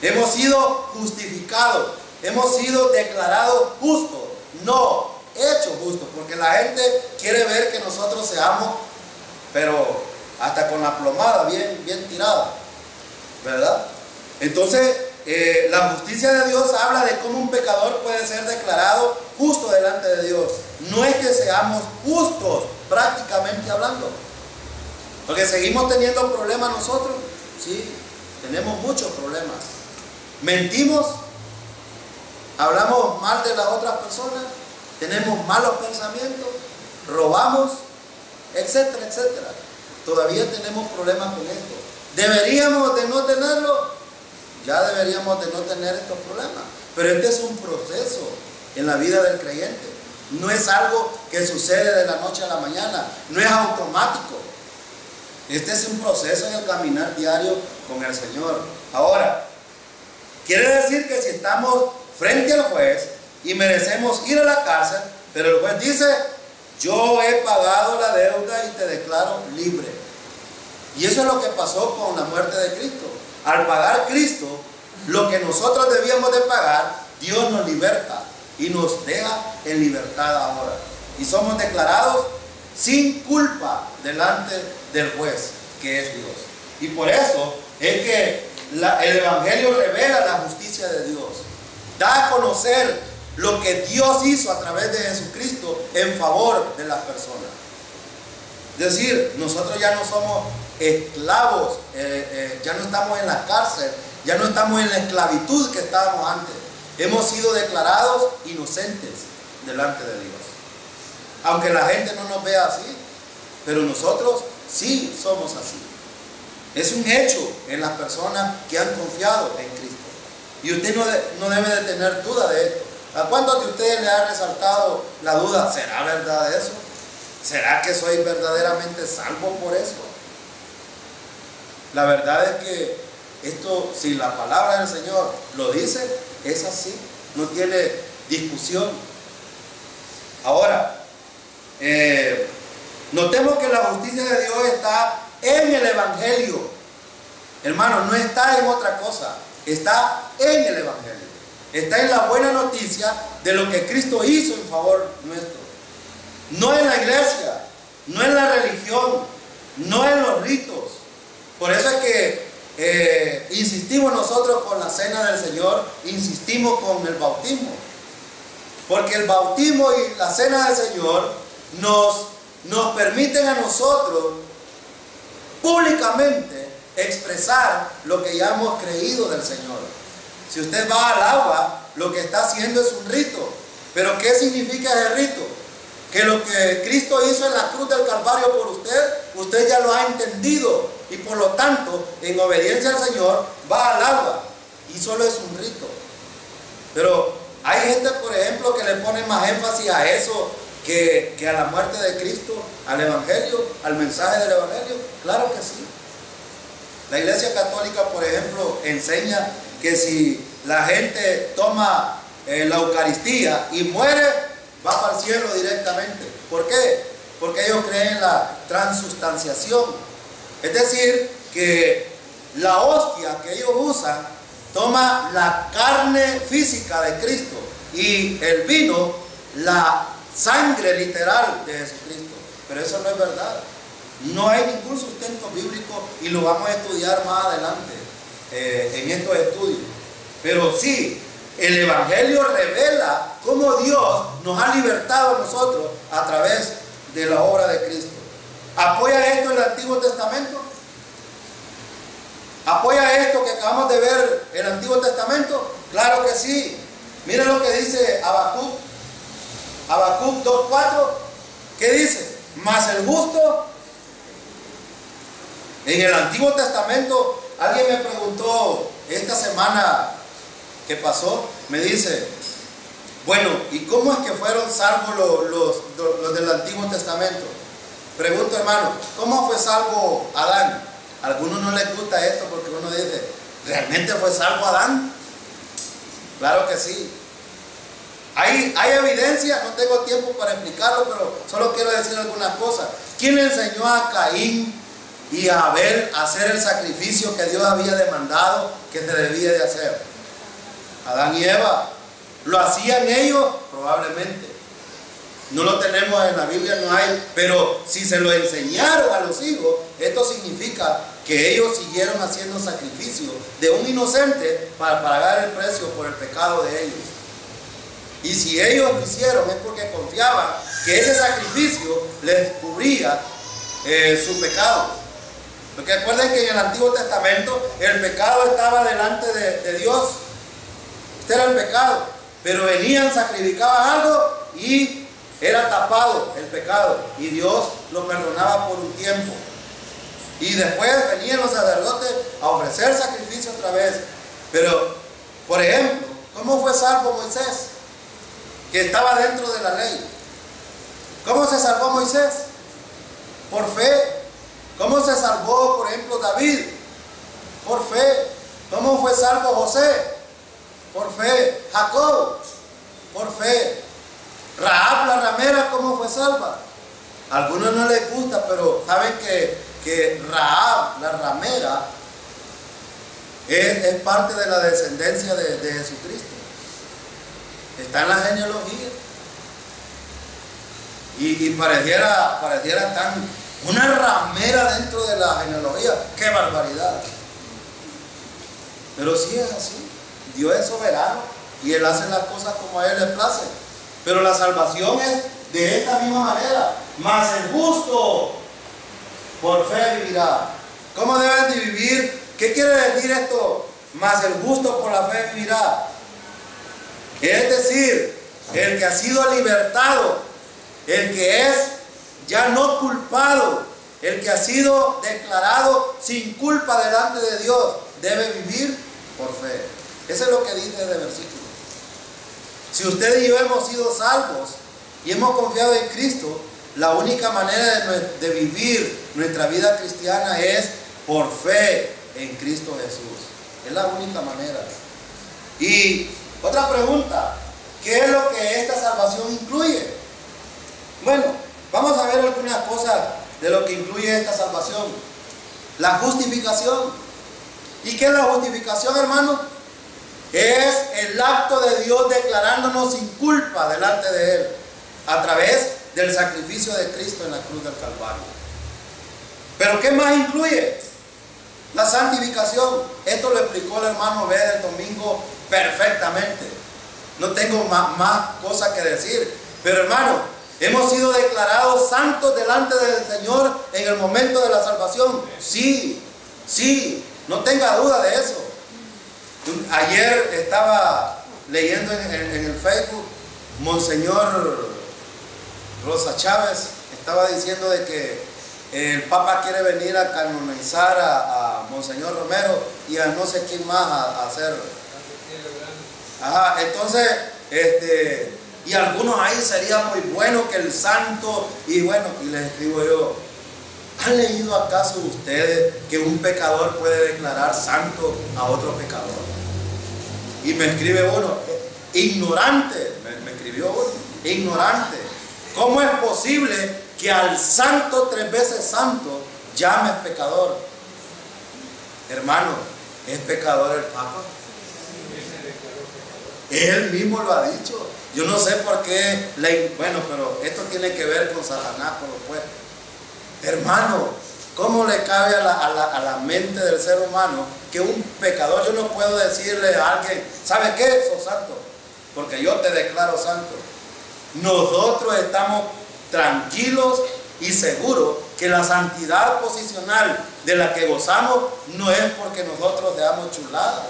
Hemos sido justificados, hemos sido declarados justos, no hechos justos, porque la gente quiere ver que nosotros seamos, pero hasta con la plomada bien tirada, ¿verdad? Entonces, la justicia de Dios habla de cómo un pecador puede ser declarado justo delante de Dios. No es que seamos justos prácticamente hablando, porque seguimos teniendo problemas nosotros. Sí, tenemos muchos problemas. Mentimos, hablamos mal de las otras personas, tenemos malos pensamientos, robamos, etcétera, etcétera. Todavía tenemos problemas con esto. ¿Deberíamos de no tenerlo? Ya deberíamos de no tener estos problemas. Pero este es un proceso en la vida del creyente. No es algo que sucede de la noche a la mañana. No es automático. Este es un proceso en el caminar diario con el Señor. Ahora, quiere decir que si estamos frente al juez y merecemos ir a la cárcel, pero el juez dice: yo he pagado la deuda y te declaro libre. Y eso es lo que pasó con la muerte de Cristo. Al pagar Cristo lo que nosotros debíamos de pagar, Dios nos liberta y nos deja en libertad ahora. Y somos declarados sin culpa delante del juez, que es Dios. Y por eso es que el Evangelio revela la justicia de Dios. Da a conocer lo que Dios hizo a través de Jesucristo en favor de las personas. Es decir, nosotros ya no somos esclavos, ya no estamos en la cárcel, ya no estamos en la esclavitud que estábamos antes. Hemos sido declarados inocentes delante de Dios. Aunque la gente no nos vea así, pero nosotros sí somos así. Es un hecho en las personas que han confiado en Cristo. Y usted no debe de tener duda de esto. ¿A cuántos de ustedes le ha resaltado la duda? ¿Será verdad eso? ¿Será que soy verdaderamente salvo por eso? La verdad es que esto, si la palabra del Señor lo dice, es así. No tiene discusión. Ahora, notemos que la justicia de Dios está en el Evangelio. Hermano, no está en otra cosa. Está en el Evangelio. Está en la buena noticia de lo que Cristo hizo en favor nuestro. No en la iglesia, no en la religión, no en los ritos. Por eso es que insistimos nosotros con la cena del Señor, insistimos con el bautismo. Porque el bautismo y la cena del Señor nos permiten a nosotros públicamente expresar lo que ya hemos creído del Señor. Si usted va al agua, lo que está haciendo es un rito. ¿Pero qué significa ese rito? Que lo que Cristo hizo en la cruz del Calvario por usted, usted ya lo ha entendido. Y por lo tanto, en obediencia al Señor, va al agua. Y solo es un rito. Pero hay gente, por ejemplo, que le pone más énfasis a eso que a la muerte de Cristo, al Evangelio, al mensaje del Evangelio. Claro que sí. La Iglesia Católica, por ejemplo, enseña que si la gente toma la Eucaristía y muere, va para el cielo directamente. ¿Por qué? Porque ellos creen en la transustanciación. Es decir, que la hostia que ellos usan toma la carne física de Cristo y el vino, la sangre literal de Jesucristo. Pero eso no es verdad. No hay ningún sustento bíblico y lo vamos a estudiar más adelante en estos estudios. Pero sí, el Evangelio revela cómo Dios nos ha libertado a nosotros a través de la obra de Cristo. ¿Apoya esto el Antiguo Testamento? ¿Apoya esto que acabamos de ver el Antiguo Testamento? Claro que sí. Miren lo que dice Habacuc. Habacuc 2:4. ¿Qué dice? Mas el justo. En el Antiguo Testamento, alguien me preguntó esta semana que pasó, me dice, bueno, ¿y cómo es que fueron salvos los del Antiguo Testamento? Pregunto, hermano, ¿cómo fue salvo Adán? A algunos no les gusta esto porque uno dice, ¿realmente fue salvo Adán? Claro que sí. Hay evidencia, no tengo tiempo para explicarlo, pero solo quiero decir algunas cosas. ¿Quién le enseñó a Caín y a Abel a hacer el sacrificio que Dios había demandado que se debía de hacer? Adán y Eva. ¿Lo hacían ellos? Probablemente. No lo tenemos en la Biblia, no hay, pero si se lo enseñaron a los hijos, esto significa que ellos siguieron haciendo sacrificio de un inocente para pagar el precio por el pecado de ellos. Y si ellos lo hicieron es porque confiaban que ese sacrificio les cubría su pecado. Porque recuerden que en el Antiguo Testamento el pecado estaba delante de Dios. Este era el pecado. Pero venían, sacrificaban algo y era tapado el pecado. Y Dios lo perdonaba por un tiempo. Y después venían los sacerdotes a ofrecer sacrificio otra vez. Pero, por ejemplo, ¿cómo fue salvo Moisés? Que estaba dentro de la ley. ¿Cómo se salvó Moisés? Por fe. ¿Cómo se salvó, por ejemplo, David? Por fe. ¿Cómo fue salvo José? Por fe. Jacob, por fe. Rahab la ramera, ¿cómo fue salva? A algunos no les gusta, pero saben que Rahab la ramera es parte de la descendencia de Jesucristo. Está en la genealogía. Y pareciera tan una ramera dentro de la genealogía. ¡Qué barbaridad! Pero sí es así. Dios es soberano y Él hace las cosas como a Él le place. Pero la salvación es de esta misma manera. Mas el justo por fe vivirá. ¿Cómo deben de vivir? ¿Qué quiere decir esto? Mas el justo por la fe vivirá. Es decir, el que ha sido libertado, el que es ya no culpado, el que ha sido declarado sin culpa delante de Dios, debe vivir por fe. Eso es lo que dice el versículo. Si usted y yo hemos sido salvos y hemos confiado en Cristo, la única manera de vivir nuestra vida cristiana es por fe en Cristo Jesús. Es la única manera. Y otra pregunta, ¿qué es lo que esta salvación incluye? Bueno, vamos a ver algunas cosas de lo que incluye esta salvación. La justificación. ¿Y qué es la justificación, hermano? Es el acto de Dios declarándonos sin culpa delante de Él a través del sacrificio de Cristo en la cruz del Calvario. ¿Pero qué más incluye? La santificación. Esto lo explicó el hermano B del domingo perfectamente. No tengo más cosas que decir. Pero hermano, hemos sido declarados santos delante del Señor en el momento de la salvación. Sí, sí, no tenga duda de eso. Ayer estaba leyendo en el Facebook, Monseñor Rosa Chávez estaba diciendo de que el Papa quiere venir a canonizar a Monseñor Romero y a no sé quién más a hacer. Ajá, entonces, y algunos ahí sería muy bueno que el santo, y bueno, y les escribo yo, ¿han leído acaso ustedes que un pecador puede declarar santo a otro pecador? Y me escribe uno, ignorante, me escribió uno, ignorante. ¿Cómo es posible que al santo 3 veces santo llames pecador? Hermano, ¿es pecador el Papa? Él mismo lo ha dicho. Yo no sé por qué, bueno, pero esto tiene que ver con Satanás, por lo cual. Hermano, ¿cómo le cabe a la mente del ser humano que un pecador, yo no puedo decirle a alguien, ¿sabe qué? Sos santo, porque yo te declaro santo. Nosotros estamos tranquilos y seguros que la santidad posicional de la que gozamos no es porque nosotros seamos chuladas,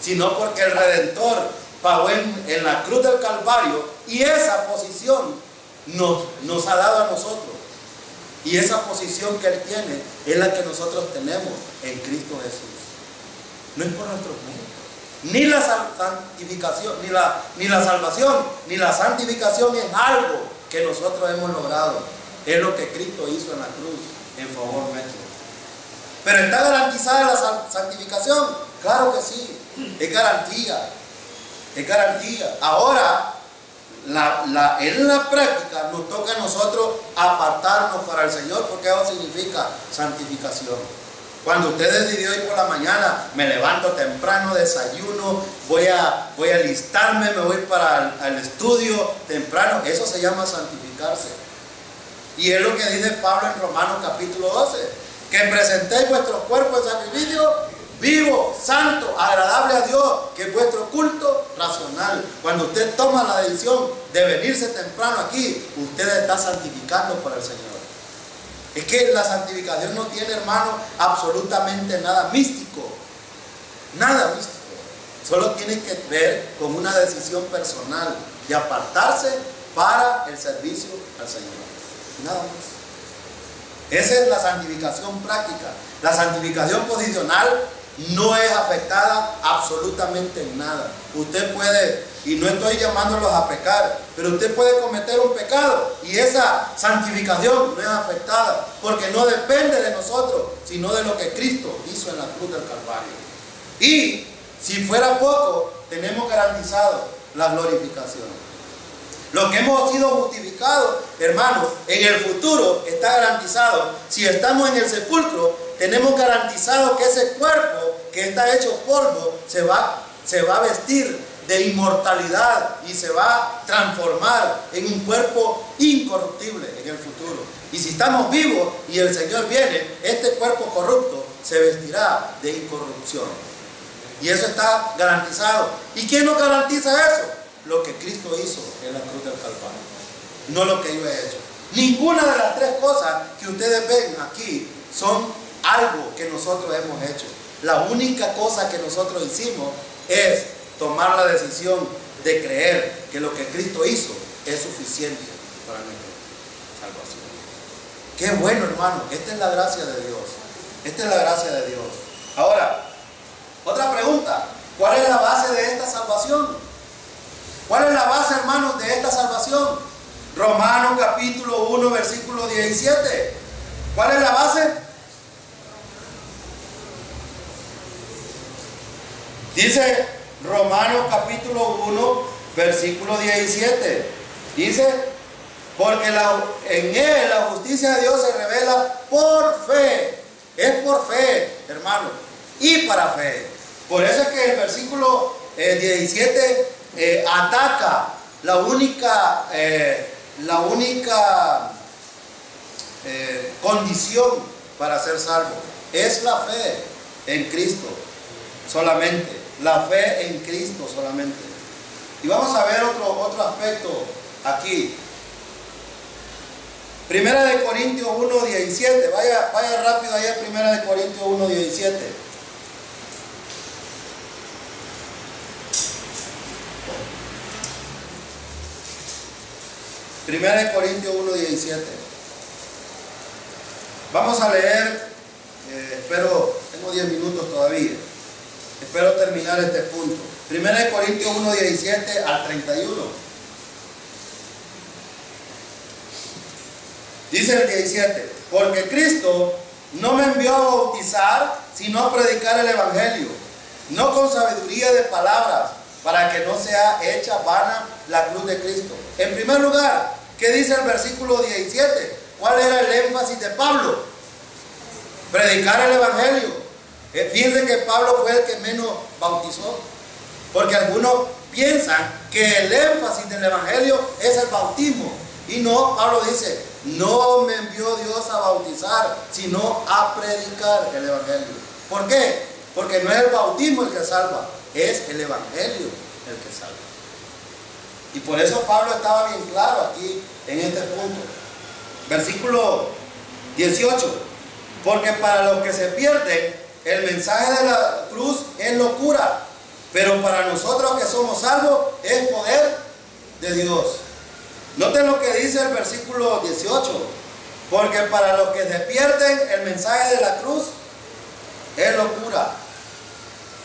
sino porque el Redentor pagó en la cruz del Calvario y esa posición nos ha dado a nosotros. Y esa posición que Él tiene es la que nosotros tenemos en Cristo Jesús. No es por nuestros méritos. Ni la santificación, ni la salvación, ni la santificación es algo que nosotros hemos logrado. Es lo que Cristo hizo en la cruz en favor nuestro. ¿Pero está garantizada la santificación? Claro que sí. Es garantía. Es garantía. Ahora, en la práctica nos toca a nosotros apartarnos para el Señor, porque eso significa santificación. Cuando usted decidió ir por la mañana, me levanto temprano, desayuno, voy a alistarme, me voy para el estudio temprano, eso se llama santificarse. Y es lo que dice Pablo en Romanos capítulo 12, que presentéis vuestros cuerpos en sacrificio vivo, santo, agradable a Dios, que es vuestro culto racional. Cuando usted toma la decisión de venirse temprano aquí, usted está santificando para el Señor. Es que la santificación no tiene, hermano, absolutamente nada místico. Nada místico. Solo tiene que ver con una decisión personal de apartarse para el servicio al Señor. Nada más. Esa es la santificación práctica. La santificación posicional no es afectada absolutamente en nada. Usted puede, y no estoy llamándolos a pecar, pero usted puede cometer un pecado y esa santificación no es afectada, porque no depende de nosotros, sino de lo que Cristo hizo en la cruz del Calvario. Y si fuera poco, tenemos garantizado la glorificación. Lo que hemos sido justificados, hermanos, en el futuro está garantizado. Si estamos en el sepulcro, tenemos garantizado que ese cuerpo que está hecho polvo se va a vestir de inmortalidad y se va a transformar en un cuerpo incorruptible en el futuro. Y si estamos vivos y el Señor viene, este cuerpo corrupto se vestirá de incorrupción. Y eso está garantizado. ¿Y quién nos garantiza eso? Lo que Cristo hizo en la cruz del Calvario, no lo que yo he hecho. Ninguna de las tres cosas que ustedes ven aquí son algo que nosotros hemos hecho. La única cosa que nosotros hicimos es tomar la decisión de creer que lo que Cristo hizo es suficiente para nuestra salvación. Qué bueno, hermano. Esta es la gracia de Dios. Esta es la gracia de Dios. Ahora, otra pregunta. ¿Cuál es la base de esta salvación? ¿Cuál es la base, hermanos, de esta salvación? Romanos capítulo 1, versículo 17. ¿Cuál es la base? Dice Romanos capítulo 1, versículo 17. Dice, porque en él la justicia de Dios se revela por fe. Es por fe, hermano, y para fe. Por eso es que el versículo 17 ataca la única condición para ser salvo. Es la fe en Cristo solamente. La fe en Cristo solamente. Y vamos a ver otro aspecto aquí. Primera de Corintios 1:17. Vaya rápido allá, Primera de Corintios 1:17. Primera de Corintios 1:17. Vamos a leer, tengo 10 minutos todavía. Espero terminar este punto. Primera de Corintios 1:17 al 31. Dice el 17, porque Cristo no me envió a bautizar, sino a predicar el Evangelio, no con sabiduría de palabras, para que no sea hecha vana la cruz de Cristo. En primer lugar, ¿qué dice el versículo 17? ¿Cuál era el énfasis de Pablo? Predicar el Evangelio. Fíjense que Pablo fue el que menos bautizó, porque algunos piensan que el énfasis del Evangelio es el bautismo. Y no, Pablo dice, no me envió Dios a bautizar, sino a predicar el Evangelio. ¿Por qué? Porque no es el bautismo el que salva, es el Evangelio el que salva. Y por eso Pablo estaba bien claro aquí en este punto. Versículo 18, porque para los que se pierden, el mensaje de la cruz es locura, pero para nosotros que somos salvos es poder de Dios. Noten lo que dice el versículo 18, porque para los que se pierden el mensaje de la cruz es locura.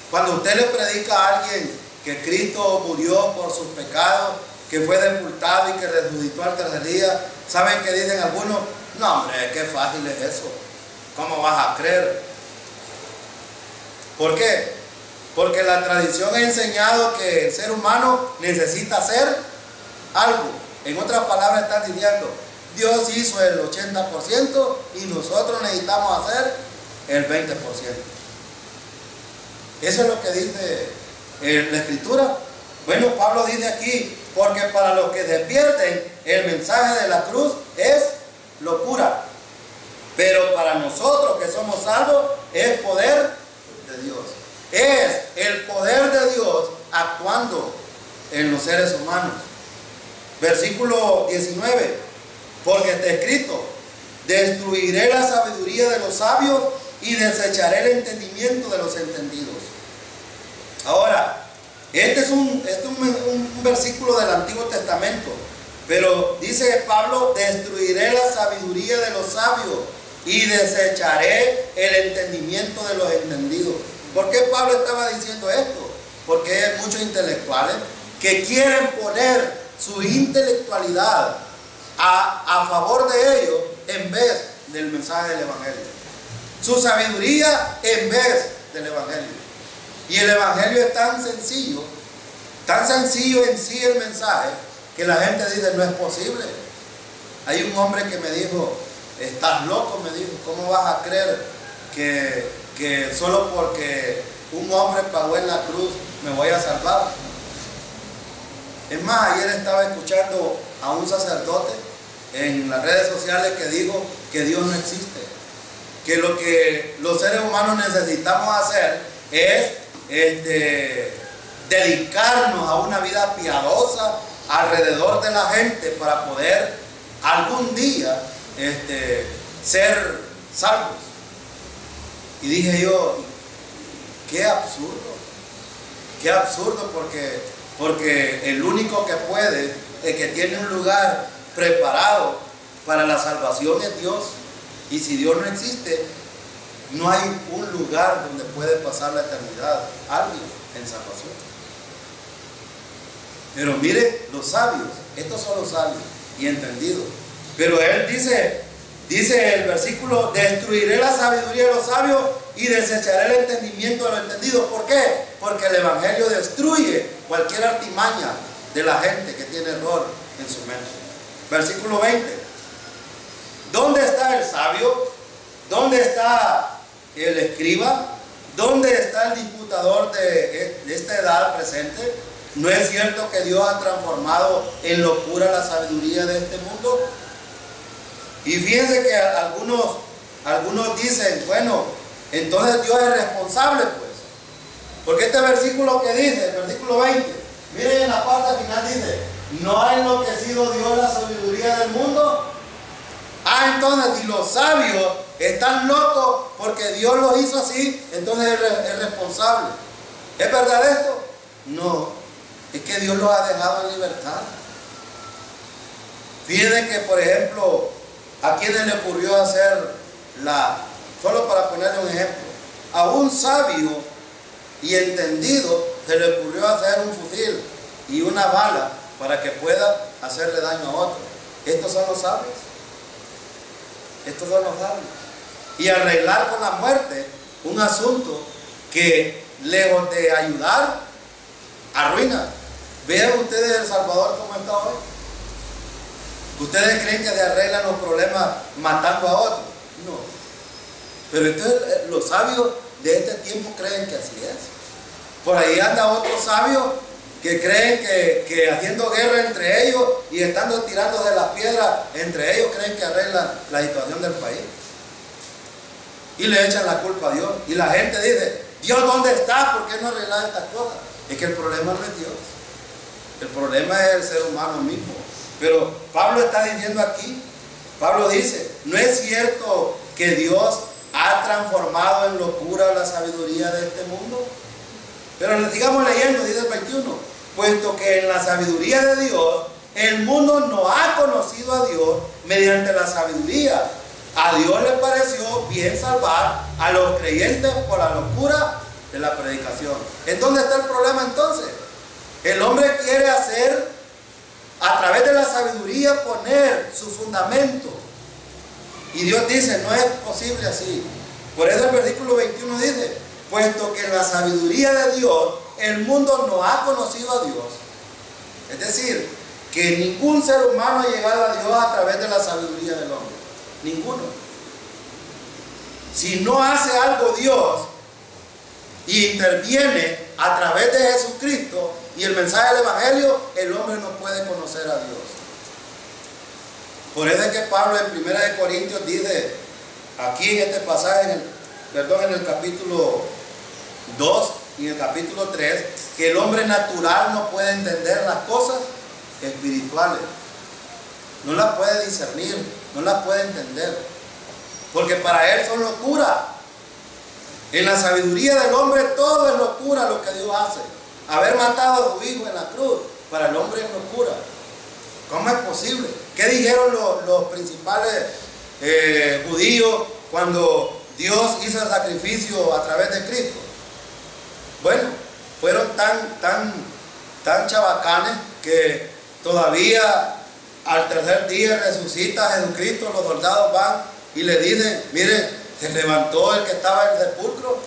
Cuando usted le predica a alguien que Cristo murió por sus pecados, que fue sepultado y que resucitó al tercer día, ¿saben qué dicen algunos? No, hombre, qué fácil es eso. ¿Cómo vas a creer? ¿Por qué? Porque la tradición ha enseñado que el ser humano necesita hacer algo. En otras palabras están diciendo, Dios hizo el 80% y nosotros necesitamos hacer el 20%. Eso es lo que dice la Escritura. Bueno, Pablo dice aquí, porque para los que se pierden el mensaje de la cruz es locura, pero para nosotros que somos salvos es poder de Dios. Es el poder de Dios actuando en los seres humanos. Versículo 19, porque está escrito, destruiré la sabiduría de los sabios y desecharé el entendimiento de los entendidos. Ahora, este es un versículo del Antiguo Testamento, pero dice Pablo, destruiré la sabiduría de los sabios y desecharé el entendimiento de los entendidos. ¿Por qué Pablo estaba diciendo esto? Porque hay muchos intelectuales que quieren poner su intelectualidad a favor de ellos en vez del mensaje del Evangelio. Su sabiduría en vez del Evangelio. Y el Evangelio es tan sencillo en sí el mensaje, que la gente dice, no es posible. Hay un hombre que me dijo, estás loco, me dijo, ¿cómo vas a creer que solo porque un hombre pagó en la cruz me voy a salvar? Es más, ayer estaba escuchando a un sacerdote en las redes sociales que dijo que Dios no existe, que lo que los seres humanos necesitamos hacer es dedicarnos a una vida piadosa alrededor de la gente para poder algún día ser salvos. Y dije yo, qué absurdo, porque el único que puede, el que tiene un lugar preparado para la salvación es Dios. Y si Dios no existe, no hay un lugar donde puede pasar la eternidad alguien en salvación. Pero mire, los sabios, estos son los sabios y entendidos. Pero él dice el versículo, destruiré la sabiduría de los sabios y desecharé el entendimiento de los entendidos. ¿Por qué? Porque el evangelio destruye cualquier artimaña de la gente que tiene error en su mente. Versículo 20. ¿Dónde está el sabio? ¿Dónde está el escriba? ¿Dónde está el disputador de esta edad presente? ¿No es cierto que Dios ha transformado en locura la sabiduría de este mundo? Y fíjense que algunos dicen, bueno, entonces Dios es responsable, pues. Porque este versículo que dice, el versículo 20, miren en la parte final dice, ¿no ha enloquecido Dios la sabiduría del mundo? Entonces si los sabios están locos porque Dios los hizo así, entonces es responsable. ¿Es verdad esto? No, es que Dios los ha dejado en libertad. Fíjense que, por ejemplo, ¿a quién le ocurrió hacer solo para ponerle un ejemplo, a un sabio y entendido se le ocurrió hacer un fusil y una bala para que pueda hacerle daño a otro? Estos son los sabios. Estos son los sabios. Y arreglar con la muerte un asunto que, lejos de ayudar, arruina. Vean ustedes El Salvador cómo está hoy. ¿Ustedes creen que se arreglan los problemas matando a otros? No. Pero entonces los sabios de este tiempo creen que así es. Por ahí anda otros sabios que creen que haciendo guerra entre ellos y estando tirando de las piedras entre ellos, creen que arreglan la situación del país. Y le echan la culpa a Dios. Y la gente dice, Dios, ¿dónde está? ¿Por qué no arreglar estas cosas? Es que el problema no es Dios. El problema es el ser humano mismo. Pero Pablo está diciendo aquí, Pablo dice, ¿no es cierto que Dios ha transformado en locura la sabiduría de este mundo? Pero sigamos leyendo, dice el 21, puesto que en la sabiduría de Dios, el mundo no ha conocido a Dios mediante la sabiduría. A Dios le pareció bien salvar a los creyentes por la locura de la predicación. ¿En dónde está el problema entonces? El hombre quiere hacer, a través de la sabiduría, poner su fundamento. Y Dios dice, no es posible así. Por eso el versículo 21 dice, puesto que en la sabiduría de Dios, el mundo no ha conocido a Dios. Es decir, que ningún ser humano ha llegado a Dios a través de la sabiduría del hombre. Ninguno. Si no hace algo Dios y interviene a través de Jesucristo y el mensaje del Evangelio, el hombre no puede conocer a Dios. Por eso es que Pablo en 1 Corintios dice, aquí en este pasaje, en el capítulo 2 y en el capítulo 3, que el hombre natural no puede entender las cosas espirituales. No las puede discernir, no las puede entender. Porque para él son locura. En la sabiduría del hombre todo es locura lo que Dios hace. Haber matado a su hijo en la cruz, para el hombre es locura. ¿Cómo es posible? ¿Qué dijeron los principales judíos cuando Dios hizo el sacrificio a través de Cristo? Bueno, fueron tan chabacanes que todavía al tercer día resucita Jesucristo. Los soldados van y le dicen, miren, se levantó el que estaba en el sepulcro,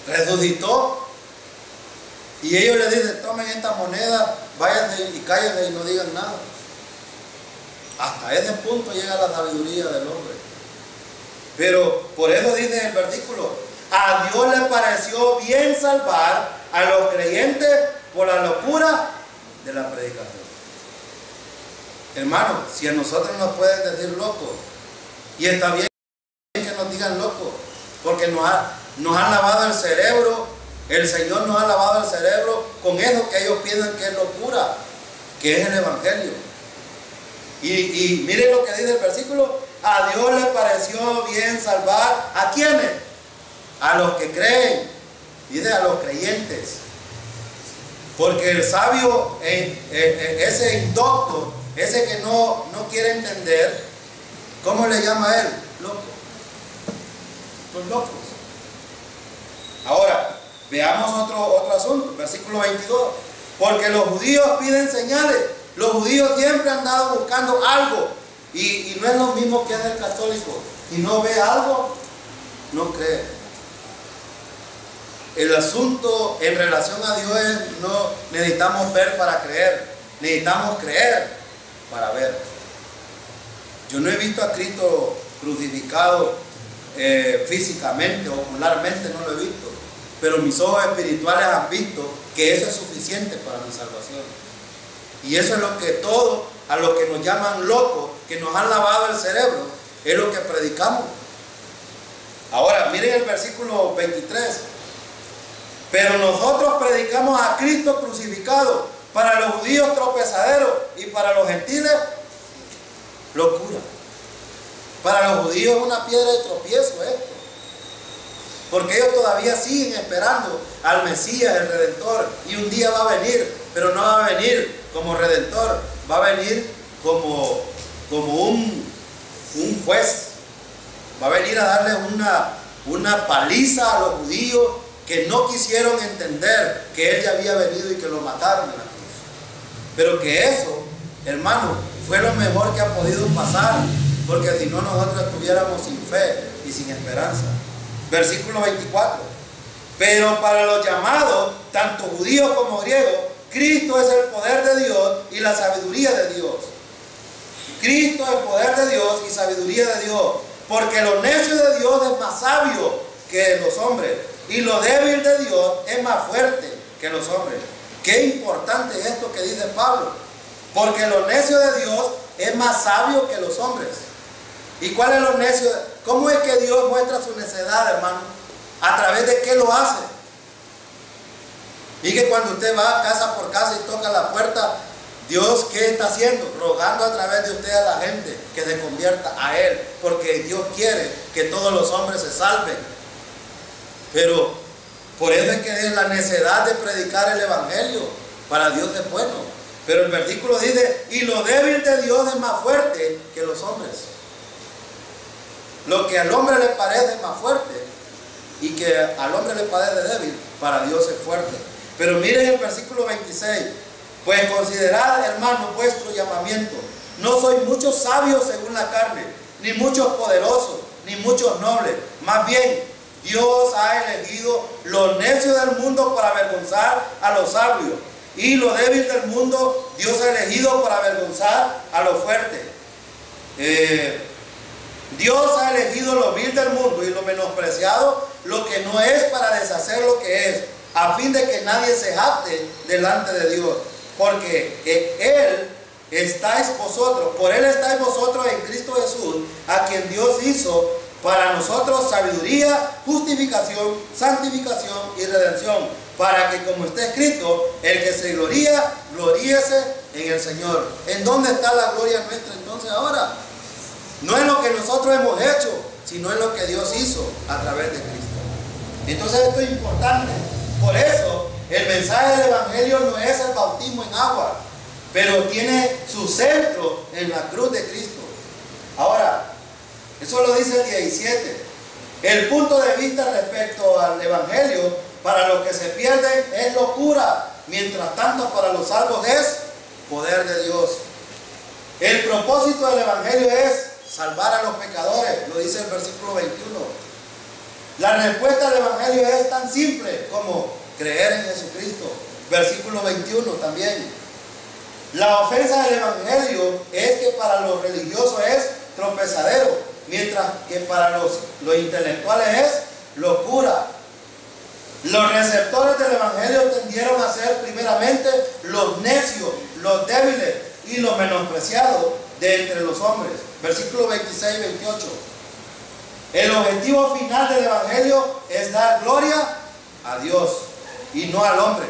resucitó. Y ellos le dicen, tomen esta moneda, váyanse y cállense y no digan nada. Hasta ese punto llega la sabiduría del hombre. Pero por eso dice el versículo, a Dios le pareció bien salvar a los creyentes por la locura de la predicación. Hermano, si a nosotros nos pueden decir locos, y está bien que nos digan locos, porque nos han lavado el cerebro, el Señor nos ha lavado el cerebro con eso que ellos piensan que es locura, que es el Evangelio. Y miren lo que dice el versículo, a Dios le pareció bien salvar, ¿a quiénes? a los que creen, dice a los creyentes. Porque el sabio, ese indocto, ese que no quiere entender, ¿cómo le llama a él? Loco. Los locos. Ahora, veamos otro asunto, versículo 22. Porque los judíos piden señales. Los judíos siempre han andado buscando algo. Y no es lo mismo que es el católico. Si no ve algo, no cree. El asunto en relación a Dios es, no necesitamos ver para creer. Necesitamos creer para ver. Yo no he visto a Cristo crucificado físicamente, ocularmente no lo he visto. Pero mis ojos espirituales han visto que eso es suficiente para mi salvación. Y eso es lo que todos, a los que nos llaman locos, que nos han lavado el cerebro, es lo que predicamos. Ahora, miren el versículo 23. Pero nosotros predicamos a Cristo crucificado, para los judíos tropezadero y para los gentiles locura. Para los judíos es una piedra de tropiezo esto. Porque ellos todavía siguen esperando al Mesías, el Redentor. Y un día va a venir, pero no va a venir como Redentor. Va a venir como un juez. Va a venir a darle una paliza a los judíos que no quisieron entender que Él ya había venido y que lo mataron en la cruz. Pero que eso, hermano, fue lo mejor que ha podido pasar. Porque si no, nosotros estuviéramos sin fe y sin esperanza. Versículo 24. Pero para los llamados, tanto judíos como griegos, Cristo es el poder de Dios y la sabiduría de Dios. Cristo es el poder de Dios y sabiduría de Dios. Porque lo necio de Dios es más sabio que los hombres. Y lo débil de Dios es más fuerte que los hombres. Qué importante es esto que dice Pablo. Porque lo necio de Dios es más sabio que los hombres. ¿Y cuál es lo necio? ¿Cómo es que Dios muestra su necedad, hermano? ¿A través de qué lo hace? Y que cuando usted va casa por casa y toca la puerta, Dios, ¿qué está haciendo? Rogando a través de usted a la gente que se convierta a Él. Porque Dios quiere que todos los hombres se salven. Pero por eso es que es la necedad de predicar el Evangelio. Para Dios es bueno. Pero el versículo dice, y lo débil de Dios es más fuerte que los hombres. Lo que al hombre le parece más fuerte y que al hombre le parece débil, para Dios es fuerte. Pero miren el versículo 26. Pues considerad, hermanos, vuestro llamamiento. No sois muchos sabios según la carne, ni muchos poderosos, ni muchos nobles. Más bien, Dios ha elegido lo necio del mundo para avergonzar a los sabios. Y lo débil del mundo, Dios ha elegido para avergonzar a los fuertes. Dios ha elegido lo vil del mundo y lo menospreciado, lo que no es, para deshacer lo que es, a fin de que nadie se jacte delante de Dios. Porque Él estáis vosotros, por Él estáis vosotros en Cristo Jesús, a quien Dios hizo para nosotros sabiduría, justificación, santificación y redención, para que, como está escrito, el que se gloría, gloríese en el Señor. ¿En dónde está la gloria nuestra entonces ahora? No es lo que nosotros hemos hecho, sino en lo que Dios hizo a través de Cristo. Entonces esto es importante. Por eso el mensaje del Evangelio no es el bautismo en agua, pero tiene su centro en la cruz de Cristo. Ahora, eso lo dice el 17. El punto de vista respecto al Evangelio para los que se pierden es locura, mientras tanto para los salvos es poder de Dios. El propósito del Evangelio es salvar a los pecadores, lo dice el versículo 21. La respuesta al Evangelio es tan simple como creer en Jesucristo. Versículo 21 también. La ofensa del Evangelio es que para los religiosos es tropezadero, mientras que para los intelectuales es locura. Los receptores del Evangelio tendieron a ser primeramente los necios, los débiles y los menospreciados de entre los hombres. Versículos 26 y 28. El objetivo final del Evangelio es dar gloria a Dios y no al hombre.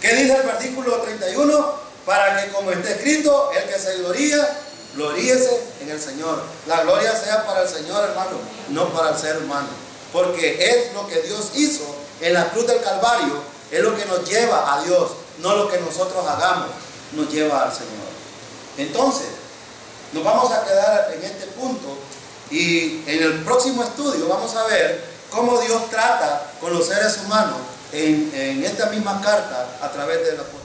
¿Qué dice el versículo 31? Para que, como está escrito, el que se gloría, gloríese en el Señor. La gloria sea para el Señor, hermano, no para el ser humano. porque es lo que Dios hizo en la cruz del Calvario, es lo que nos lleva a Dios, no lo que nosotros hagamos nos lleva al Señor. Entonces, nos vamos a quedar en este punto y en el próximo estudio vamos a ver cómo Dios trata con los seres humanos en esta misma carta a través del apóstol.